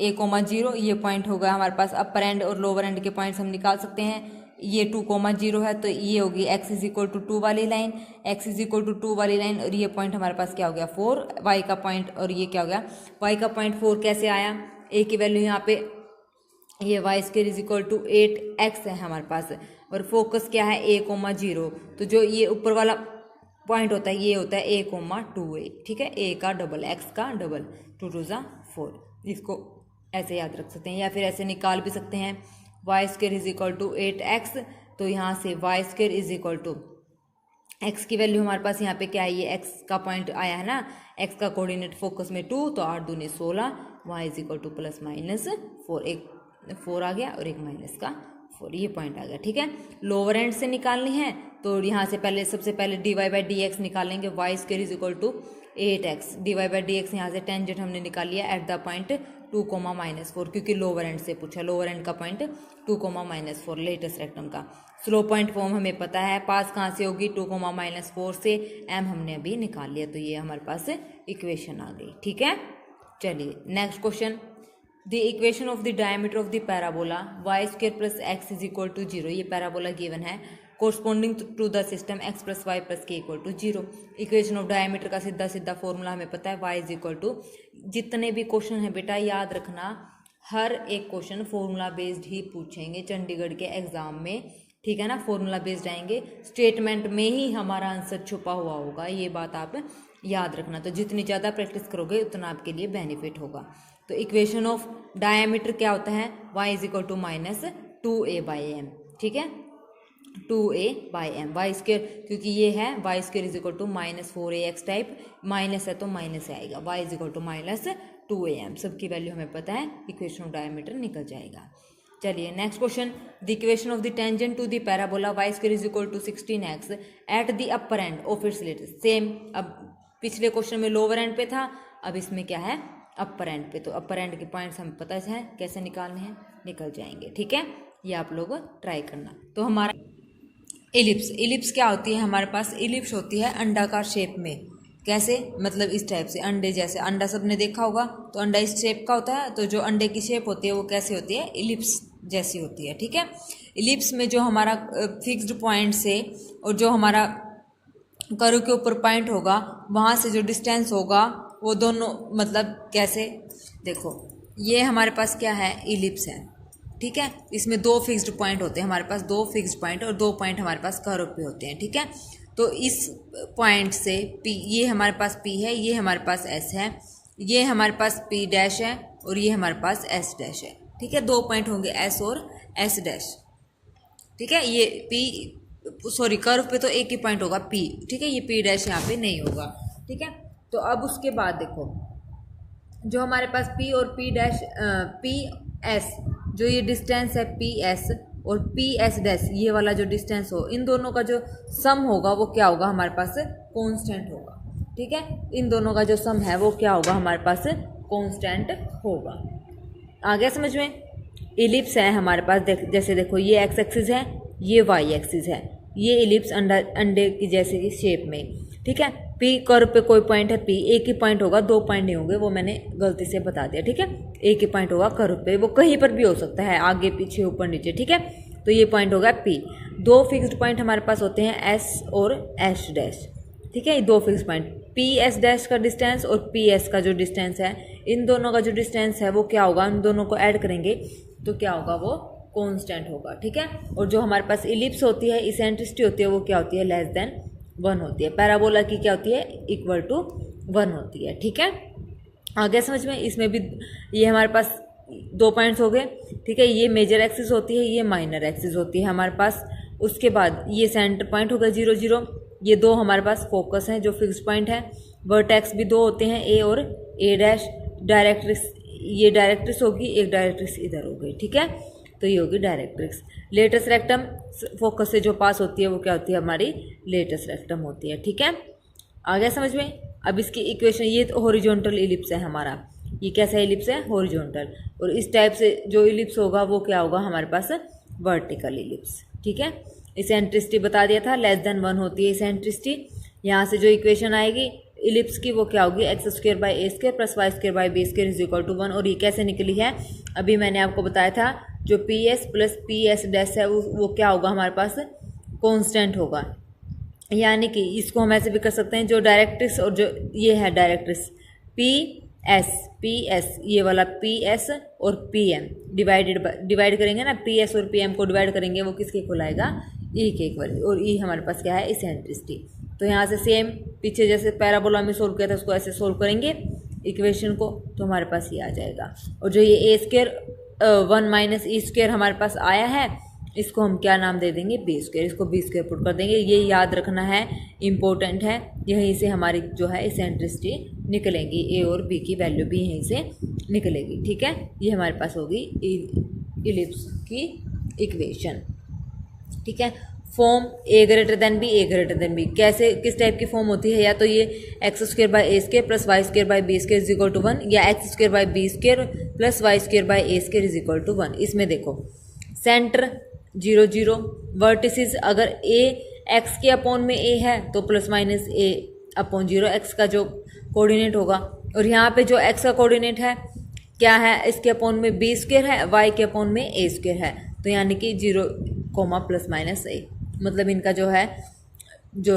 1,0, ये पॉइंट होगा हमारे पास। अपर एंड और लोअर एंड के पॉइंट्स हम निकाल सकते हैं, ये 2,0 है तो ये होगी x इज इक्वल टू 2 वाली line, x is equal to 2 वाली लाइन, और ये पॉइंट हमारे पास क्या हो गया 4, y का पॉइंट, और ये क्या हो गया y का पॉइंट 4 कैसे आया, a की वैल्यू यहाँ पे ये y square is equal to 8x है हमारे पास, और फोकस क्या है 1,0, तो जो ये ऊपर वाला पॉइंट होता है ये होता है 1,2a, ठीक है, a का डबल x का डबल, 2 2 4, इसको ऐसे याद रख सकते हैं, या फिर ऐसे निकाल भी सकते हैं, y square is equal to 8x, तो यहाँ से y square is equal to x की वैल्यू हमारे पास यहाँ पे क्या है, ये x का पॉइंट आया है ना, x का कोऑर्डिनेट फोकस में 2, तो 8 दूनी 16, y is equal to plus minus 4, एक 4 आ गया और एक माइनस का 4, ये पॉइंट आ गया, ठीक है। लोअर एंड से निकालनी है तो यहाँ से पहले सबसे पहले dy/dx निकालेंगे, y square is equal to 8x, dy/dx यहाँ से टेंजेंट हमने निकाल लिया एट द पॉइंट 2,-4, क्योंकि लोअर एंड से पूछा, लोअर एंड का पॉइंट 2,-4 लेटेस्ट रेक्टम का। स्लो पॉइंट फॉर्म हमें पता है, पास कहाँ से होगी 2,-4 से, m हमने अभी निकाल लिया, तो ये हमारे पास इक्वेशन आ गई, ठीक है। चलिए next question, the equation of the diameter of the parabola Y square plus X is equal to 0, ये पैराबोला गिवन है, corresponding to the system x plus Y plus K equal to 0। Equation of diameter का सीधा सीधा formula हमें पता है, y is equal to, जितने भी क्वेश्चन है बेटा याद रखना, हर एक क्वेश्चन फॉर्मूला बेस्ड ही पूछेंगे चंडीगढ़ के एग्जाम में, ठीक है ना, फॉर्मूला बेस्ड आएंगे, स्टेटमेंट में ही हमारा आंसर छुपा हुआ होगा, ये बात आप याद रखना। तो जितनी ज़्यादा प्रैक्टिस करोगे उतना आपके लिए बेनिफिट होगा। तो इक्वेशन ऑफ डायमीटर क्या होता है, y is equal to minus 2a/m, ठीक है, 2a/m, वाई स्क्वायर क्योंकि ये है y square is equal to -4ax type, minus है तो माइनस आएगा, y is equal to -2am, सबकी वैल्यू हमें पता है, इक्वेशन ऑफ डायमीटर निकल जाएगा। चलिए next question, the equation of the tangent to the parabola y square is equal to 16x at the upper end of its latus, same, अब पिछले question में लोअर एंड पे था, अब इसमें क्या है अपर एंड पे, तो अपर एंड के पॉइंट्स हमें पता है कैसे निकालने हैं, निकल जाएंगे, ठीक है, ये आप लोग ट्राई करना। तो हमारा इलिप्स, इलिप्स क्या होती है हमारे पास, इलिप्स होती है अंडाकार शेप में, कैसे मतलब इस टाइप से, अंडे जैसे, अंडा सबने देखा होगा, तो अंडा इस शेप का होता है, तो जो अंडे की शेप होती है वो कैसे होती है, इलिप्स जैसी होती है, ठीक है। इलिप्स में जो हमारा फिक्स्ड पॉइंट से और जो हमारा कर्व के ऊपर पॉइंट होगा वहाँ से जो डिस्टेंस होगा वो दोनों मतलब कैसे, देखो ये हमारे पास क्या है इलिप्स है, ठीक है, इसमें 2 फिक्स्ड पॉइंट होते हैं हमारे पास, 2 फिक्स्ड पॉइंट और 2 पॉइंट हमारे पास कर्व पे होते हैं, ठीक है। तो इस पॉइंट से P, ये हमारे पास P है, ये हमारे पास S है, ये हमारे पास P डैश है और ये हमारे पास S डैश है, ठीक है, 2 पॉइंट होंगे S और S डैश, ठीक है। ये कर्व पे तो एक ही पॉइंट होगा P, ठीक है, ये P डैश यहाँ पे नहीं होगा, ठीक है। तो अब उसके बाद देखो जो हमारे पास P और P डैश PS, जो ये डिस्टेंस है PS और PS डैश, ये वाला जो डिस्टेंस हो, इन दोनों का जो सम होगा वो क्या होगा हमारे पास कांस्टेंट होगा, ठीक है, इन दोनों का जो सम है वो क्या होगा हमारे पास कांस्टेंट होगा। आ गया समझ में। इलिप्स है हमारे पास, जैसे देखो ये x एक्सिस है, ये y एक्सिस है, ये इलिप्स अंडे की जैसे की शेप में, ठीक है। P कर्व पे कोई पॉइंट है P, एक ही पॉइंट होगा, 2 पॉइंट नहीं होंगे, वो मैंने गलती से बता दिया, ठीक है, एक ही पॉइंट होगा कर्व पे, वो कहीं पर भी हो सकता है, आगे पीछे ऊपर नीचे, ठीक है। तो ये पॉइंट होगा P, 2 फिक्स्ड पॉइंट हमारे पास होते हैं S और S डैश, ठीक है, ये 2 फिक्स्ड पॉइंट, PS डैश का डिस्टेंस और PS का जो डिस्टेंस है, इन दोनों का जो डिस्टेंस है वो क्या होगा, इन दोनों को ऐड करेंगे तो क्या होगा, वो कांस्टेंट होगा, ठीक है। और जो हमारे पास इलिप्स होती है, इसेंट्रिसिटी होती है, वो क्या होती है, लेस देन 1 होती है। पैराबोला की क्या होती है, इक्वल टू 1 होती है, ठीक है। आगे समझ में, इसमें भी ये हमारे पास 2 पॉइंट्स हो गए, ठीक है। ये मेजर एक्सिस होती है, ये माइनर एक्सिस होती है हमारे पास। उसके बाद ये सेंटर पॉइंट होगा 0 0, ये 2 हमारे पास फोकस हैं जो फिक्स पॉइंट है। वर्टेक्स भी 2 होते हैं, ए और ए डैश। डायरेक्ट्रिक्स, ये डायरेक्ट्रिक्स होगी, एक डायरेक्ट्रिक्स इधर हो गई, ठीक है। तो ये होगी डायरेक्ट्रिक्स। लेटस रेक्टम फोकस से जो पास होती है वो क्या होती है, हमारी लेटस रेक्टम होती है, ठीक है। आ गया समझ में। अब इसकी इक्वेशन, ये तो हॉरिजॉन्टल इलिप्स है हमारा, ये कैसा इलिप्स है, हॉरिजॉन्टल। और इस टाइप से जो इलिप्स होगा वो क्या होगा हमारे पास, वर्टिकल इलिप्स, ठीक है। इसेंट्रिसिटी बता दिया था, लेस देन 1 होती है इसेंट्रिसिटी। यहाँ से जो इक्वेशन आएगी इलिप्स की वो क्या होगी, x² by a square plus y square by b square is equal to 1। और ये कैसे निकली है, अभी मैंने आपको बताया था, जो P S plus P S dash है वो क्या होगा हमारे पास, कांस्टेंट होगा। यानी कि इसको हम ऐसे भी कर सकते हैं, जो डायरेक्ट्रिक्स और जो ये है डायरेक्ट्रिक्स पी एस ये वाला पी एस और पी एम डिवाइड करेंगे ना, पी एस और पी एम को डिवाइड करेंगे, वो किसके इक्वल आएगा, ई के इक्वल। और ई हमारे पास क्या है, इसेंट्रिसिटी। तो यहाँ से सेम पीछे जैसे पैराबोला में सोल्व किया था उसको ऐसे सोल्व करेंगे इक्वेशन को, तो हमारे पास ये आ जाएगा। और जो ये ए स्क्र 1 माइनस ई स्क्र हमारे पास आया है, इसको हम क्या नाम दे देंगे, बी स्क्र। इसको बी स्क्र पुट कर देंगे, ये याद रखना है, इम्पोर्टेंट है। यहीं से हमारी जो है इसेंट्रिसिटी निकलेंगी, ए और बी की वैल्यू भी यहीं से निकलेगी, ठीक है। ये हमारे पास होगी इलिप्स की इक्वेशन, ठीक है। फॉर्म ए ग्रेटर देन बी, ए ग्रेटर देन बी कैसे, किस टाइप की फॉर्म होती है, या तो ये x² by a square plus y square by b square is equal to 1, या x² by b square plus y square by a square is equal to 1। इसमें देखो सेंटर 0 0, वर्टिसेस अगर ए एक्स के अपॉन में ए है तो प्लस माइनस ए upon 0 x का जो कोऑर्डिनेट होगा। और यहाँ पे जो एक्स का कोऑर्डिनेट है क्या है, इसके अपॉन में बी स्क्र है, वाई के अपॉन में ए स्क्र है। तो यानी कि 0 प्लस माइनस ए, मतलब इनका जो है जो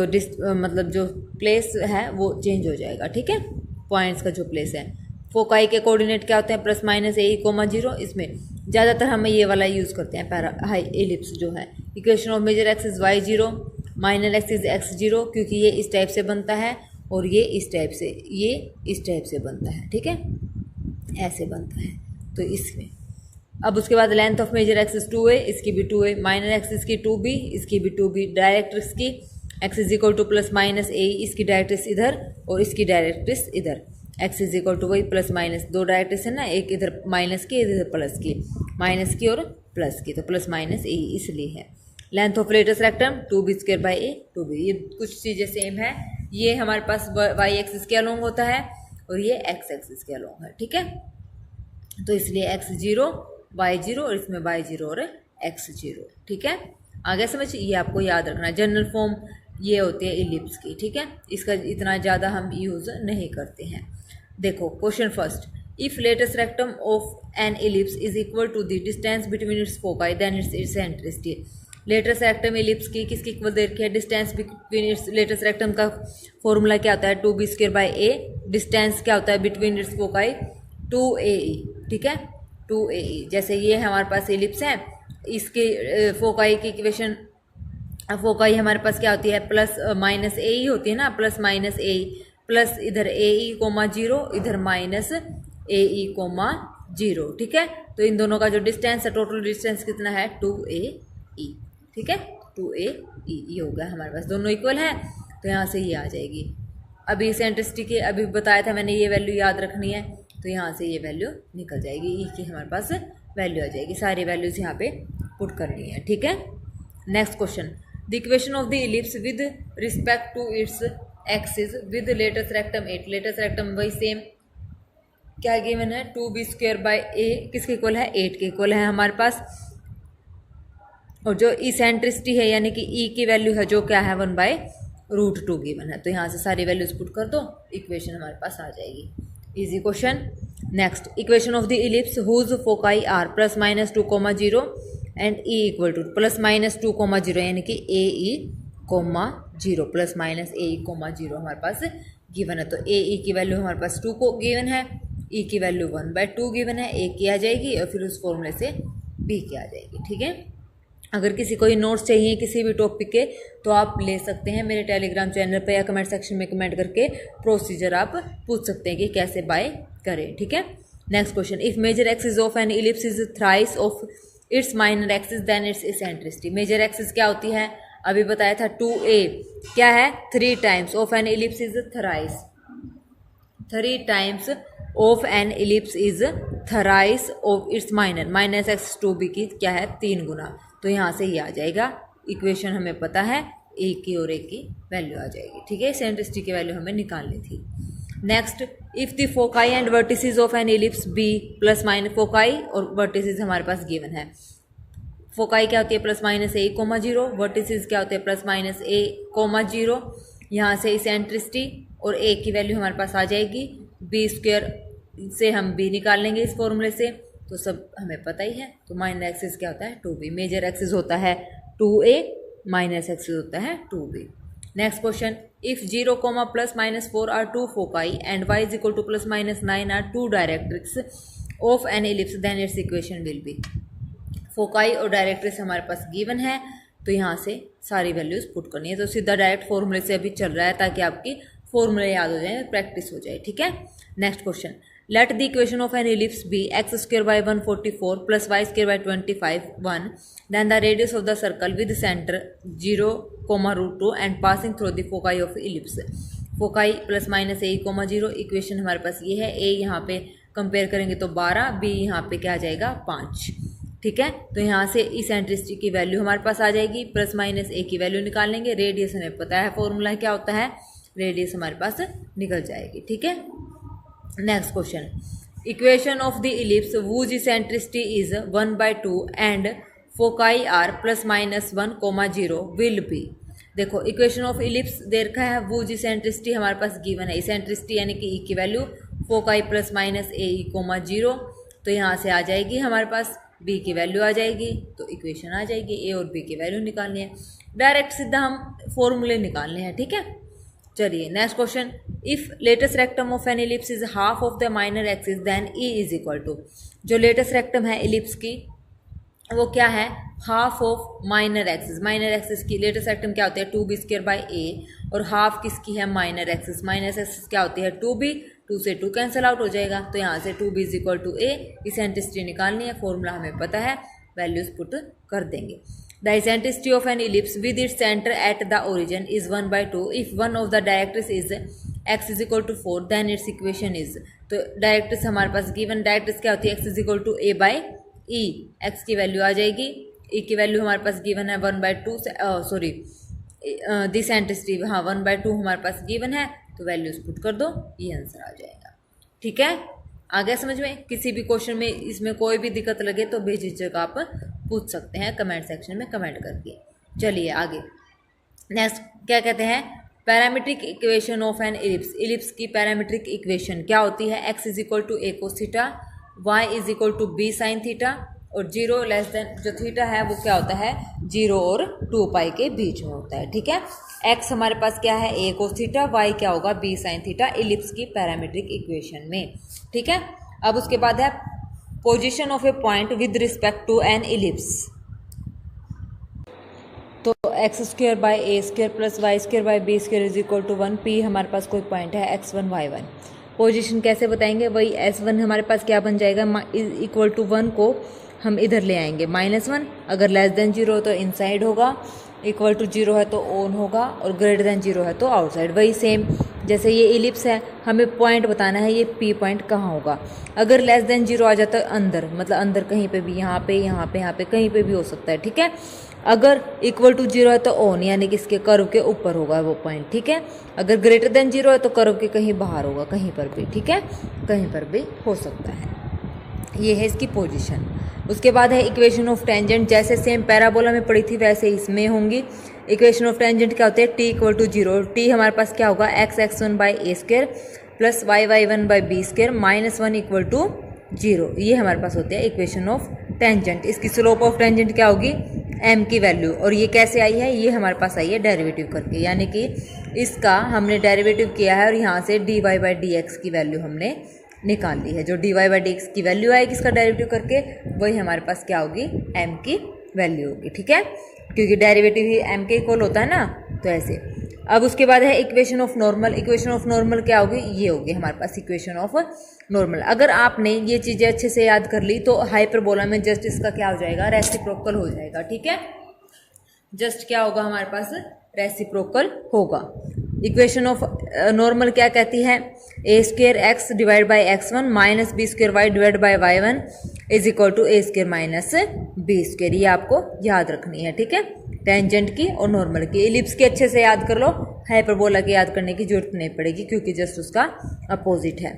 मतलब जो प्लेस है वो चेंज हो जाएगा, ठीक है। पॉइंट्स का जो प्लेस है, फोकाई के कोऑर्डिनेट क्या होते हैं, प्लस माइनस ए 0। इसमें ज़्यादातर हमें ये वाला यूज़ करते हैं, पैरा हाई एलिप्स जो है। Equation of major axis is y 0, minor axis is x 0, क्योंकि ये इस टाइप से बनता है और ये इस टाइप से, ये इस टाइप से बनता है, ठीक है, ऐसे बनता है। तो इसमें अब उसके बाद length of major axis is 2a, इसकी भी 2a, माइनर एक्स इसकी 2b, इसकी भी 2b, डायरेक्ट्रिक्स की x is equal to plus minus A, इसकी डायरेक्ट्रिक्स इधर और इसकी डायरेक्ट्रिक्स इधर। x इज इक्वल टू वही प्लस माइनस, 2 डायरेक्ट्रिक्स है ना, एक इधर माइनस की इधर प्लस की, माइनस की और प्लस की, तो प्लस माइनस ए इसलिए है। Length of latus rectum 2b square by A 2b, ये कुछ चीज़ें सेम है। ये हमारे पास y एक्सिस के अलोंग होता है और ये x एक्सिस के अलोंग है, ठीक है। तो इसलिए x 0 y 0 और इसमें y 0 और x 0, ठीक है। आगे समझ, ये आपको याद रखना। जनरल फॉर्म ये होती है इलिप्स की, ठीक है। इसका इतना ज़्यादा हम यूज़ नहीं करते हैं। देखो question first, if latus rectum of an ellipse is equal to the distance between its foci then its eccentricity. Latus rectum ellipse की किसकी इक्वल दे रखी है, distance between its. Latus rectum का फॉर्मूला क्या होता है, 2b square by A, distance क्या होता है बिटवीन इट्स फोकाई 2ae, ठीक है, 2ae। जैसे ये हमारे पास इलिप्स है, इसके फोकाई की इक्वेशन, फोकाई हमारे पास क्या होती है, प्लस माइनस ए ही होती है ना, प्लस माइनस ए, प्लस इधर ए ई कोमा 0, इधर माइनस ए ई कोमा 0, ठीक है। तो इन दोनों का जो डिस्टेंस है, टोटल डिस्टेंस कितना है, 2ae, ठीक है, 2ae ये हो गया हमारे पास, दोनों इक्वल है, तो यहाँ से ये आ जाएगी। अभी इसेंट्रिसिटी के अभी बताया था मैंने, ये वैल्यू याद रखनी है, तो यहाँ से ये वैल्यू निकल जाएगी, ई की हमारे पास वैल्यू आ जाएगी। सारी वैल्यूज यहाँ पे पुट करनी है, ठीक है। Next question, the equation of the ellipse with respect to its axis with latus rectum 8। Latus rectum वही सेम क्या गिवन है, 2b स्क्र बाई ए किसके इक्वल है, 8 के इक्वल है हमारे पास। और जो इसेंट्रिसिटी है यानी कि ई की वैल्यू है जो क्या है 1/√2 गिवन है, तो यहाँ से सारी वैल्यूज पुट कर दो, इक्वेशन हमारे पास आ जाएगी। Easy question. Next, equation of the ellipse whose foci are plus minus 2,0 and e equal to plus minus 2,0 यानी कि a e comma 0 plus minus a e comma 0 हमारे पास गिवन है। तो ए ई की वैल्यू हमारे पास 2 को गिवन है, ई की वैल्यू 1/2 गिवन है, ए की आ जाएगी और फिर उस फॉर्मूले से बी की आ जाएगी, ठीक है। अगर किसी को ये नोट्स चाहिए किसी भी टॉपिक के तो आप ले सकते हैं मेरे टेलीग्राम चैनल पर, या कमेंट सेक्शन में कमेंट करके प्रोसीजर आप पूछ सकते हैं कि कैसे बाय करें, ठीक है। Next question, if major axis of an ellipse is thrice of its minor axis then its eccentricity. Major axis क्या होती है, अभी बताया था 2a, क्या है 3 times of an ellipse is thrice, 3 times of an ellipse is thrice of its minor, minus x 2b की क्या है 3 गुना। तो यहाँ से ही आ जाएगा, इक्वेशन हमें पता है a की और a की वैल्यू आ जाएगी, ठीक है। इसेंट्रिसिटी की वैल्यू हमें निकालनी थी। Next, if the foci and vertices of an ellipse be plus minus, foci और वर्टिसेस हमारे पास गिवन है। फोकाई क्या होती है plus minus a comma 0, vertices क्या होते हैं प्लस माइनस ए कोमा 0। यहाँ से इसेंट्रिसिटी और ए की वैल्यू हमारे पास आ जाएगी, बी स्क्वायर से हम बी निकाल लेंगे इस फॉर्मूले से, तो सब हमें पता ही है। तो माइनर एक्सिस क्या होता है 2b, मेजर एक्सिस होता है 2a, माइनस एक्सिस होता है 2b। Next question, if 0, plus minus 4 r 2 foci and y is equal to plus minus 9 r 2 directrix of an ellipse then its equation will be. Foci और directrix हमारे पास given है, तो यहाँ से सारी वैल्यूज पुट करनी है। तो सीधा डायरेक्ट फॉर्मूले से अभी चल रहा है ताकि आपकी फॉर्मूले याद हो जाए, प्रैक्टिस हो जाए, ठीक है। Next question, let the equation of an ellipse be x square by 144 plus Y square by 25 1, then the radius of the circle with centre 0, √2 and passing through the foci of ellipse. Foci plus minus a comma 0, equation हमारे पास ये है। ए यहाँ पे compare करेंगे तो 12, B यहाँ पे क्या आ जाएगा 5, ठीक है। तो यहाँ से इसेंट्रिसिटी की वैल्यू हमारे पास आ जाएगी, प्लस माइनस ए की वैल्यू निकाल लेंगे, रेडियस हमें पता है फॉर्मूला क्या होता है, रेडियस हमारे पास निकल जाएगी, ठीक है। Next question, equation of the ellipse whose eccentricity is 1/2 and foci are plus minus 1, 0 will be. देखो इक्वेशन ऑफ इलिप्स दे रखा है, वूज इसेंट्रिसिटी हमारे पास गिवन है, इसेंट्रिसिटी यानी कि ई की वैल्यू फोकाई प्लस माइनस ए 0, तो यहाँ से आ जाएगी हमारे पास बी की वैल्यू आ जाएगी, तो इक्वेशन आ जाएगी। ए और बी की वैल्यू निकालनी है, डायरेक्ट सीधा हम फॉर्मूले निकालने हैं, ठीक है। चलिए next question, if latus rectum of an ellipse is half of the minor axis then e is equal to, जो लेटेस्ट रेक्टम है इलिप्स की वो क्या है half of minor axis. Minor axis की लेटेस्ट रेक्टम क्या होती है 2b स्क्वायर बाई ए, और हाफ किसकी है माइनर एक्सिस, माइनर एक्सिस क्या होती है 2b, 2 से 2 कैंसिल आउट हो जाएगा, तो यहाँ से 2b is equal to a, eccentricity निकालनी है, फॉर्मूला हमें पता है, वैल्यूज पुट कर देंगे। The eccentricity of an ellipse with its center at the origin is 1/2. If one of the directrix is x is equal to 4, then its equation is, तो directrix हमारे पास गिवन, डायरेक्ट्रिक्स क्या होती है x is equal to a by e, x की value आ जाएगी, e की वैल्यू हमारे पास गिवन है 1/2, सॉरी द इसेंट्रिसिटी हाँ 1/2 हमारे पास गिवन है, तो वैल्यूज पुट कर दो, ये आंसर आ जाएगा, ठीक है। आ गया समझ में। किसी भी क्वेश्चन में इसमें कोई भी दिक्कत लगे तो बेझिझक आप पूछ सकते हैं कमेंट सेक्शन में कमेंट करके। चलिए आगे, नेक्स्ट क्या कहते हैं, parametric equation of an ellipse. Ellipse की पैरामीट्रिक इक्वेशन क्या होती है, x is equal to a cos theta, y is equal to b sign theta, और 0 लेस देन जो थीटा है वो क्या होता है 0 और 2 पाई के बीच में होता है, ठीक है। एक्स हमारे पास क्या है ए कोस थीटा, वाई क्या होगा बी साइन थीटा, इलिप्स की पैरामीट्रिक इक्वेशन में, ठीक है। अब उसके बाद है position of a point with respect to an ellipse. तो X square by A square plus Y square by B square is equal to 1, P हमारे पास कोई पॉइंट है x1 y1। पोजीशन कैसे बताएंगे, वही s1 हमारे पास क्या बन जाएगा इक्वल टू 1 को हम इधर ले आएंगे -1, अगर लेस देन 0 हो तो इनसाइड होगा, इक्वल टू 0 है तो ऑन होगा, और ग्रेटर देन 0 है तो आउटसाइड। वही सेम जैसे ये इलिप्स है, हमें पॉइंट बताना है ये पी पॉइंट कहाँ होगा। अगर लेस देन 0 आ जाता है अंदर, मतलब अंदर कहीं पे भी, यहाँ पे यहाँ पे यहाँ पे कहीं पे भी हो सकता है, ठीक है। अगर इक्वल टू 0 है तो ऑन, यानी कि इसके कर्व के ऊपर होगा वो पॉइंट, ठीक है। अगर ग्रेटर देन 0 है तो कर्व के कहीं बाहर होगा, कहीं पर भी, ठीक है, कहीं पर भी हो सकता है। ये है इसकी पोजीशन। उसके बाद है इक्वेशन ऑफ टेंजेंट, जैसे सेम पैराबोला में पड़ी थी वैसे इसमें होंगी। इक्वेशन ऑफ टेंजेंट क्या होते हैं, टी इक्वल टू 0, टी हमारे पास क्या होगा x1 by A square plus y1 by B square -1 equal to 0, ये हमारे पास होते हैं इक्वेशन ऑफ टेंजेंट। इसकी स्लोप ऑफ टेंजेंट क्या होगी m की वैल्यू, और ये कैसे आई है, ये हमारे पास आई है डेरिवेटिव करके, यानी कि इसका हमने डेरिवेटिव किया है और यहाँ से dy बाई डी एक्स की वैल्यू हमने निकाल ली है। जो dy बाई डी एक्स की वैल्यू आएगी इसका डेरिवेटिव करके, वही हमारे पास क्या होगी m की वैल्यू होगी, ठीक है, क्योंकि डेरिवेटिव ही m के इक्वल होता है ना, तो ऐसे। अब उसके बाद है equation of normal. Equation of normal क्या होगी, ये होगी हमारे पास इक्वेशन ऑफ नॉर्मल। अगर आपने ये चीज़ें अच्छे से याद कर ली तो हाइपरबोला में जस्ट इसका क्या हो जाएगा, रेसिप्रोकल हो जाएगा। ठीक है, जस्ट क्या होगा हमारे पास, रेसिप्रोकल होगा। इक्वेशन ऑफ नॉर्मल क्या कहती है, A square X divide by x1 minus B square Y divide by y1 is equal to A square minus B square. ये आपको याद रखनी है। ठीक है, टेंजेंट की और नॉर्मल की। इलिप्स की अच्छे से याद कर लो, हाइपरबोला की याद करने की जरूरत नहीं पड़ेगी क्योंकि जस्ट उसका अपोजिट है।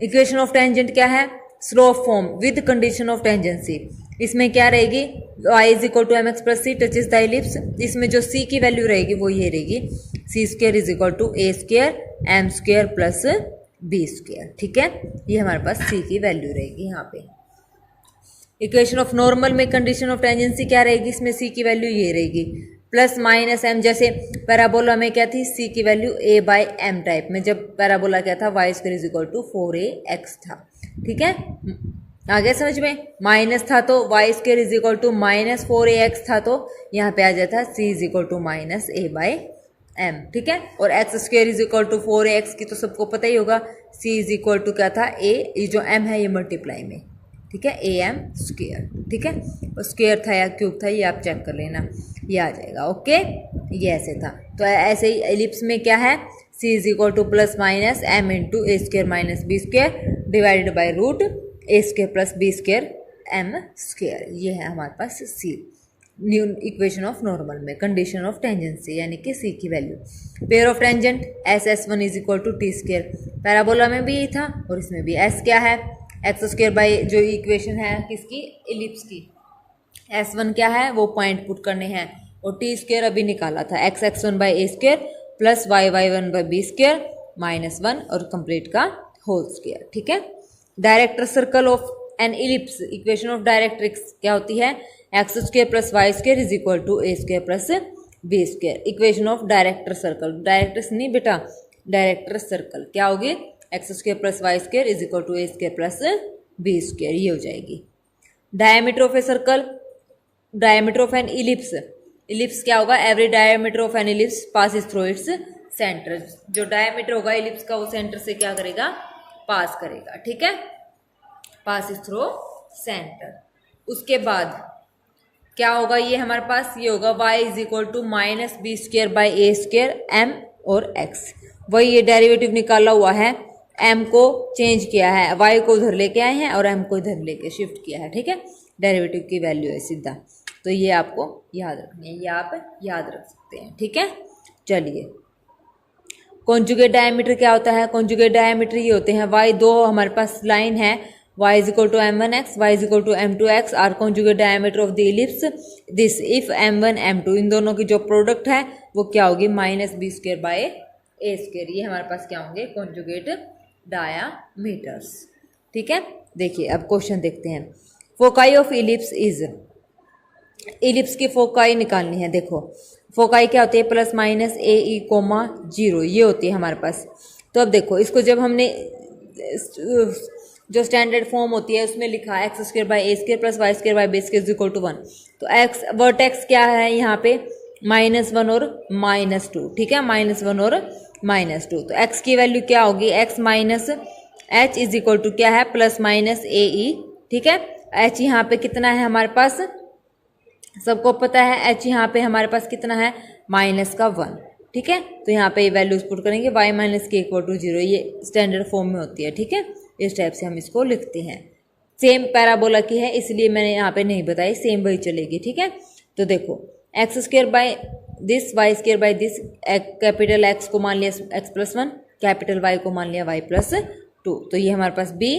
इक्वेशन ऑफ टेंजेंट क्या है, slope form with condition of tangency. इसमें क्या रहेगी, y is equal to M x plus c touches the ellipse. इसमें जो c की वैल्यू रहेगी वो ये रहेगी, c square is equal to A square m square plus b square. ठीक है, ये हमारे पास c की वैल्यू रहेगी यहाँ पे। इक्वेशन ऑफ नॉर्मल में कंडीशन ऑफ टेंजेंसी क्या रहेगी, इसमें c की वैल्यू ये रहेगी प्लस माइनस m। जैसे पैराबोला में क्या थी, c की value a by M type में, जब पैराबोला क्या था, y square is equal to 4ax था। ठीक है, आगे समझ में, माइनस था तो y square is equal to minus 4ax था, तो यहाँ पे आ जाता c is equal to minus a by M. ठीक है, और x square is equal to 4ax की तो सबको पता ही होगा, c इज इक्वल टू क्या था, a, ये जो m है ये मल्टीप्लाई में। ठीक है, ए एम स्क्वेयर। ठीक है, और स्क्वेयर था या क्यूब था ये आप चेक कर लेना, ये आ जाएगा। ओके, ये ऐसे था। तो ऐसे ही एलिप्स में क्या है, c is equal to plus minus M into A square minus B square divided by root A square plus B square M square. ये है हमारे पास c, new equation of normal में कंडीशन ऑफ टेंजेंसी यानी कि c की वैल्यू। Pair of tangent S S one is equal to T square, parabola में भी यही था और इसमें भी। s क्या है, एक्स स्क्वेयर बाई जो इक्वेशन है किसकी, इलिप्स की। s1 क्या है, वो पॉइंट पुट करने हैं, और टी स्क्वेयर अभी निकाला था, x x one by a square plus y y one by b square minus 1 और कंप्लीट का होल स्क्वेयर। ठीक है, director circle of an ellipse. Equation of directrix क्या होती है, x square plus y square is equal to a square plus B square. Equation of director circle, directors नहीं बेटा, director circle क्या होगी, x square plus y square is equal to a square plus B square, ये हो जाएगी। Diameter of a circle, diameter of an ellipse. Ellipse क्या होगा, every diameter of an ellipse passes through its centre. जो diameter होगा ellipse का वो centre से क्या करेगा, पास करेगा। ठीक है, पासिस थ्रू सेंटर। उसके बाद क्या होगा, ये हमारे पास ये होगा y is equal to minus B square by a square M और x। वही ये डेरिवेटिव निकाला हुआ है, m को चेंज किया है, y को उधर लेके आए हैं और m को इधर लेके शिफ्ट किया है। ठीक है, डेरिवेटिव की वैल्यू है सीधा, तो ये आपको याद रखनी है, ये आप याद रख सकते हैं। ठीक है, चलिए कॉन्जुगेट डायमीटर क्या होता है, कॉन्जुगेट डायमीटर ये होते हैं, y दो हमारे पास लाइन है, y is equal to m1x, y is equal to m2x are conjugate diameter of the ellipse this if m1 m2, इन दोनों की जो प्रोडक्ट है वो क्या होगी, minus B square by a square. ये हमारे पास क्या होंगे, कॉन्जुगेट डायामीटर्स। ठीक है, देखिए अब क्वेश्चन देखते हैं। Foci of ellipse is, ellipse की फोकाई निकालनी है। देखो फोकाई क्या होती है, plus minus a e comma 0, ये होती है हमारे पास। तो अब देखो इसको जब हमने जो स्टैंडर्ड फॉर्म होती है उसमें लिखा है x square by a square plus y square by b square equal to 1, तो एक्स वर्टेक्स क्या है यहाँ पे, -1 और -2। ठीक है, -1 और -2, तो x की वैल्यू क्या होगी, x minus H is equal to क्या है, प्लस माइनस ए ई। ठीक है, h यहाँ पे कितना है हमारे पास, सबको पता है h यहाँ पे हमारे पास कितना है, -1। ठीक है, तो यहाँ पे ये वैल्यूज पुट करेंगे, y minus k equal to 0, ये स्टैंडर्ड फॉर्म में होती है। ठीक है, इस टाइप से हम इसको लिखते हैं। सेम पैराबोला की है इसलिए मैंने यहाँ पे नहीं बताई, सेम वही चलेगी। ठीक है, तो देखो x square by this y square by this, capital x को मान लिया x+1, कैपिटल वाई को मान लिया y+2, तो ये हमारे पास b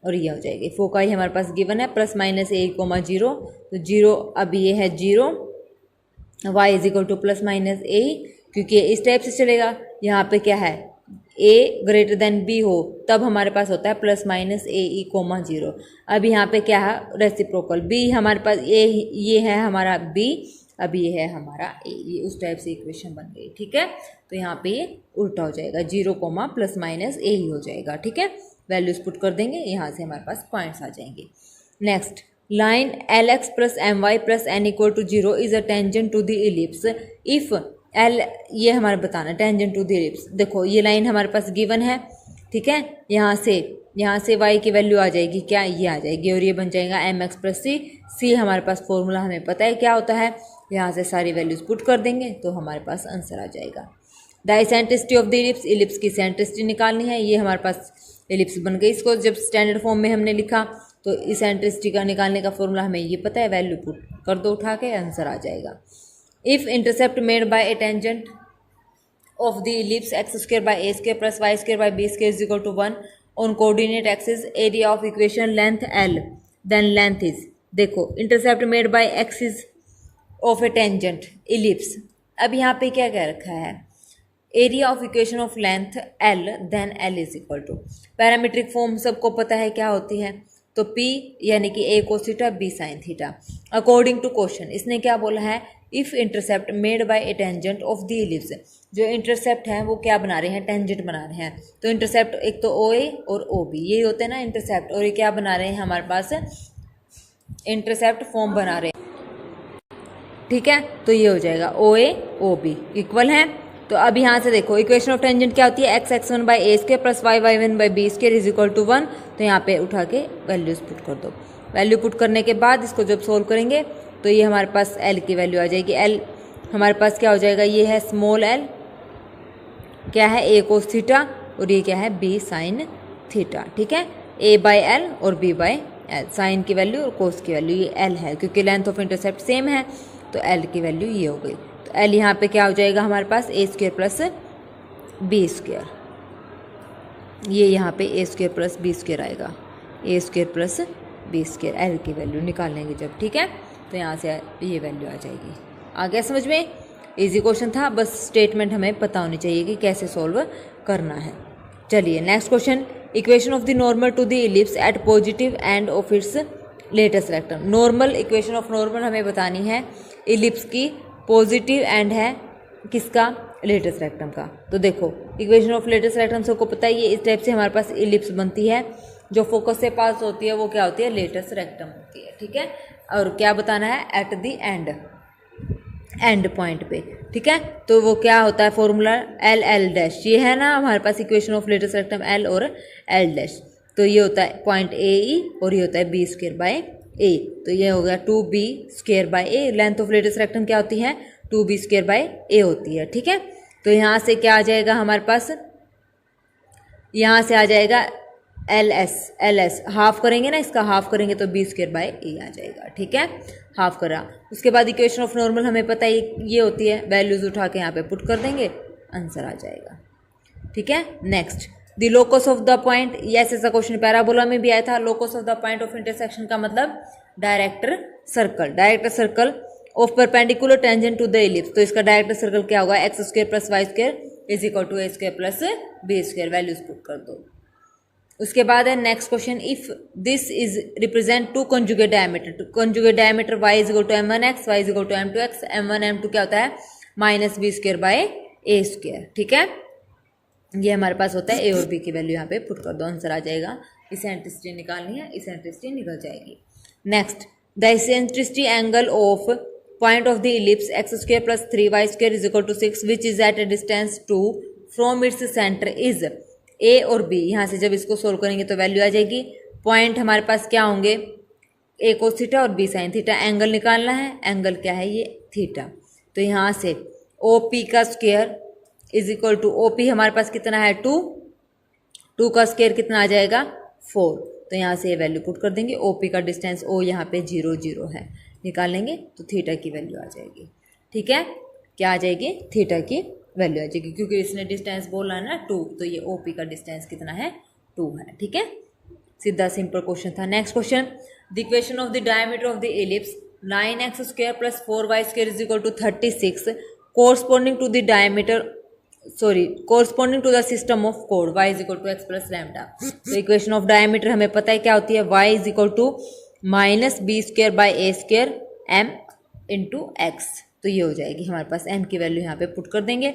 और ये हो जाएगी। फोकाई हमारे पास गिवन है प्लस माइनस ए कोमा 0, तो 0 अब ये है 0, y is equal to plus minus a, क्योंकि इस टाइप से चलेगा। यहाँ पे क्या है, a ग्रेटर देन b हो तब हमारे पास होता है plus minus a e comma 0। अब यहाँ पे क्या है, रेसिप्रोकल, b हमारे पास ये है हमारा b, अब ये है हमारा a, ये उस टाइप से इक्वेशन बन गई। ठीक है, तो यहाँ पे ये उल्टा हो जाएगा, 0 कोमा प्लस माइनस ए ही हो जाएगा। ठीक है, वैल्यूज पुट कर देंगे, यहाँ से हमारे पास पॉइंट्स आ जाएंगे। Next, line L x plus M y plus N equal to 0 is a tangent to the ellipse if L ये हमारे बताना टेंजेंट टू द इलिप्स। देखो ये लाइन हमारे पास गिवन है, ठीक है। यहाँ से y की वैल्यू आ जाएगी क्या, ये आ जाएगी और ये बन जाएगा एम एक्स प्लस सी। सी हमारे पास फॉर्मूला हमें पता है क्या होता है, यहाँ से सारी वैल्यूज पुट कर देंगे तो हमारे पास आंसर आ जाएगा। The eccentricity of the ellipse, ellipse की एसेंट्रिसिटी निकालनी है। ये हमारे पास इलिप्स बन गई। इसको जब स्टैंडर्ड फॉर्म में हमने लिखा तो एसेंट्रिसिटी का निकालने का फॉर्मूला हमें ये पता है, वैल्यू पुट कर दो उठा के, आंसर आ जाएगा। If intercept made by a tangent of the ellipse x square by a square plus y square by b square is equal to 1 on coordinate axis area of equation length L, then length is, देखो intercept made by x is of a tangent ellipse। अब यहाँ पे क्या कह रखा है, area of equation of length L then L is equal to, parametric form सबको पता है क्या होती है, तो P यानी कि A cos theta B sin theta. According to question इसने क्या बोला है, if intercept made by a tangent of the ellipse, जो इंटरसेप्ट है वो क्या बना रहे हैं, टेंजेंट बना रहे हैं। तो इंटरसेप्ट एक तो OA और OB ये होते हैं ना इंटरसेप्ट, और ये क्या बना रहे हैं हमारे पास इंटरसेप्ट फॉर्म बना रहे हैं, ठीक है। तो ये हो जाएगा OA OB इक्वल है। तो अब यहाँ से देखो इक्वेशन ऑफ टेंजेंट क्या होती है, x x one by A square plus y y one by B square is equal to 1। तो यहाँ पे उठा के वैल्यूज पुट कर दो। वैल्यू पुट करने के बाद इसको जब सोल्व करेंगे तो ये हमारे पास एल की वैल्यू आ जाएगी। एल हमारे पास क्या हो जाएगा, ये है स्मॉल एल, क्या है ए कोस थीटा, और ये क्या है बी साइन थीटा, ठीक है। ए बाई एल और बी बाई एल, साइन की वैल्यू और कोस की वैल्यू, ये एल है क्योंकि लेंथ ऑफ इंटरसेप्ट सेम है, तो एल की वैल्यू ये हो गई। तो एल यहाँ पे क्या हो जाएगा हमारे पास a square plus B square, ये यहाँ पे a square plus B square आएगा, a square plus B square l की वैल्यू निकाल लेंगे जब, ठीक है। तो यहाँ से ये वैल्यू आ जाएगी। आ गया समझ में, इजी क्वेश्चन था, बस स्टेटमेंट हमें पता होनी चाहिए कि कैसे सॉल्व करना है। चलिए next question, equation of the normal to the ellipse at positive end of its latus rectum. Normal equation of normal हमें बतानी है, इलिप्स की पॉजिटिव एंड है किसका, लेटेस्ट रेक्टम का। तो देखो इक्वेशन ऑफ लेटेस्ट रेक्टम सबको पता है, ये इस टाइप से हमारे पास इलिप्स बनती है, जो फोकस से पास होती है वो क्या होती है, लेटेस्ट रेक्टम होती है, ठीक है। और क्या बताना है, एट द एंड पॉइंट पे, ठीक है। तो वो क्या होता है फॉर्मूला, एल एल डैश, ये है ना हमारे पास equation of latest rectum l और एल डैश। तो ये होता है पॉइंट ए ई और ये होता है बी स्क्वायर बाय ए। तो ये हो गया 2b square by A. Length of latest rectum क्या होती है, 2b स्क्वायर बाय ए होती है, ठीक है। तो यहाँ से क्या आ जाएगा हमारे पास, यहाँ से आ जाएगा एल एस हाफ करेंगे ना, इसका हाफ करेंगे तो बी स्क्वायर बाय ए आ जाएगा, ठीक है, हाफ करा। उसके बाद इक्वेशन ऑफ नॉर्मल हमें पता है ये होती है, वैल्यूज उठा के यहाँ पे पुट कर देंगे, आंसर आ जाएगा, ठीक है। Next, the locus of the point, yes ऐसा क्वेश्चन पैराबोला में भी आया था। Locus of the point of intersection का मतलब director circle of perpendicular tangent to the ellipse. तो इसका डायरेक्टर सर्कल क्या होगा, x square plus Y square is equal to a square plus B square, values put कर दो। उसके बाद है next question, if this is represent two conjugate diameter, to conjugate diameter y is equal to m1x, y is equal to m2x, m1 m2 क्या होता है minus b square by a square, ठीक है। ये हमारे पास होता है, ए और बी की वैल्यू यहाँ पे पुट कर दो, आंसर आ जाएगा। इसेंट्रिसिटी निकालनी है, इसेंट्रिसिटी निकल जाएगी। Next, the eccentricity angle of point of the ellipse x square plus 3y square is equal to 6 which is at a distance 2 from its centre is a और B. यहाँ से जब इसको सोल्व करेंगे तो वैल्यू आ जाएगी। पॉइंट हमारे पास क्या होंगे, ए कोस थीटा और बी साइन थीटा। एंगल निकालना है, एंगल क्या है ये थीटा। तो यहाँ से ओ पी का square is equal to, O P हमारे पास कितना है 2 का स्क्वायर कितना आ जाएगा 4। तो यहाँ से ये वैल्यू पुट कर देंगे। ओ पी का डिस्टेंस ओ यहाँ पे 0 0 है, निकाल लेंगे तो थीटा की वैल्यू आ जाएगी, ठीक है। क्या आ जाएगी, थीटा की वैल्यू आ जाएगी, क्योंकि इसने डिस्टेंस बोला है ना 2, तो ये ओ पी का डिस्टेंस कितना है 2 है, ठीक है। सीधा सिंपल क्वेश्चन था। Next question, the equation of the diameter of the ellipse 9x square plus 4y square is equal to 36 corresponding to the diameter, corresponding to the system of कोड y is equal to x plus lambda. तो equation of diameter हमें पता है क्या होती है, y is equal to minus b square by a square m into x. तो ये हो जाएगी हमारे पास, m की वैल्यू यहाँ पे पुट कर देंगे,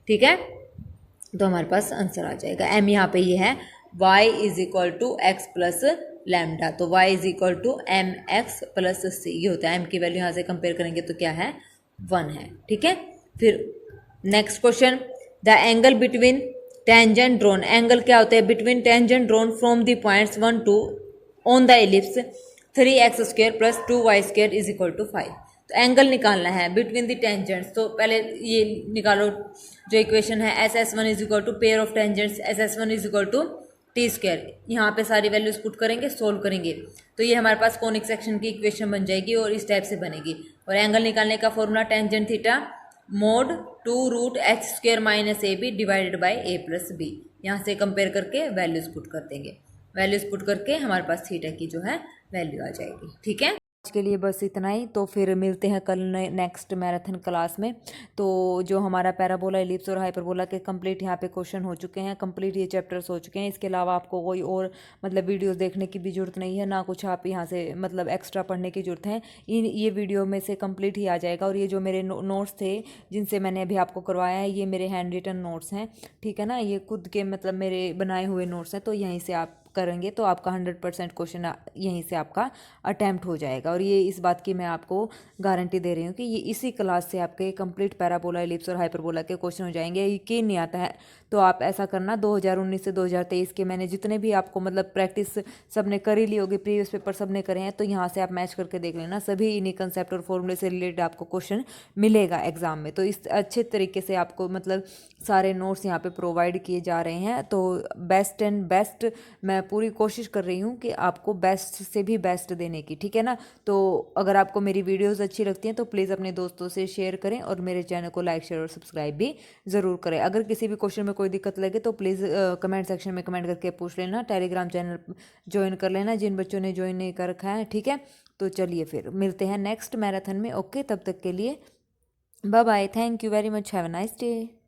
ठीक है। तो हमारे पास आंसर आ जाएगा। m यहाँ पे ये है y is equal to x plus lambda, तो y is equal to M x plus सी, ये होता है। m की वैल्यू यहाँ से कंपेयर करेंगे तो क्या है 1 है, ठीक है। फिर next question, the angle between tangent drawn, angle क्या होता है between tangent drawn from the points 1 2 on the ellipse 3x² plus 2y² is equal to 5। तो एंगल निकालना है बिटवीन द टेंजेंट्स, तो पहले ये निकालो जो इक्वेशन है SS1 is equal to pair of tangents SS1 is equal to t²। यहाँ पे सारी वैल्यूज पुट करेंगे, सोल्व करेंगे, तो ये हमारे पास कॉनिक सेक्शन की इक्वेशन बन जाएगी और इस टाइप से बनेगी। और एंगल निकालने का formula tangent theta mode 2√h² minus AB divided by A plus B। यहाँ से कंपेयर करके वैल्यूज पुट कर देंगे, वैल्यूज पुट करके हमारे पास थीटा की जो है वैल्यू आ जाएगी। ठीक है, आज के लिए बस इतना ही, तो फिर मिलते हैं कल नेक्स्ट मैराथन क्लास में। तो जो हमारा पैराबोला, एलिप्स और हाइपरबोला के कंप्लीट यहाँ पे क्वेश्चन हो चुके हैं, कंप्लीट ये चैप्टर्स हो चुके हैं। इसके अलावा आपको कोई और मतलब वीडियोस देखने की भी जरूरत नहीं है, ना कुछ आप यहाँ से मतलब एक्स्ट्रा पढ़ने की जरूरत है। ये वीडियो में से कंप्लीट ही आ जाएगा। और ये जो मेरे नोट्स थे जिनसे मैंने अभी आपको करवाया है, ये मेरे हैंड रिटन नोट्स हैं, ठीक है ना, ये खुद के मतलब मेरे बनाए हुए नोट्स हैं। तो यहीं से आप करेंगे तो आपका 100% क्वेश्चन यहीं से आपका अटैम्प्ट हो जाएगा। और ये इस बात की मैं आपको गारंटी दे रही हूँ कि ये इसी क्लास से आपके कंप्लीट पैराबोला, एलिप्स और हाइपरबोला के क्वेश्चन हो जाएंगे। यकीन नहीं आता है तो आप ऐसा करना, 2019 से 2023 के मैंने जितने भी आपको मतलब प्रैक्टिस सबने करी ली होगी, प्रीवियस पेपर सबने करे हैं, तो यहाँ से आप मैच करके देख लेना, सभी इन्हीं कंसेप्ट और फॉर्मूले से रिलेटेड आपको क्वेश्चन मिलेगा एग्जाम में। तो इस अच्छे तरीके से आपको मतलब सारे नोट्स यहाँ पे प्रोवाइड किए जा रहे हैं। तो बेस्ट एंड बेस्ट मैं पूरी कोशिश कर रही हूँ कि आपको बेस्ट से भी बेस्ट देने की, ठीक है ना। तो अगर आपको मेरी वीडियोस अच्छी लगती हैं तो प्लीज़ अपने दोस्तों से शेयर करें और मेरे चैनल को लाइक, शेयर और सब्सक्राइब भी ज़रूर करें। अगर किसी भी क्वेश्चन में कोई दिक्कत लगे तो प्लीज़ कमेंट सेक्शन में कमेंट करके पूछ लेना। टेलीग्राम चैनल ज्वाइन कर लेना जिन बच्चों ने ज्वाइन नहीं कर रखा है, ठीक है। तो चलिए फिर मिलते हैं नेक्स्ट मैराथन में। ओके, तब तक के लिए bye bye, thank you very much, have a nice day.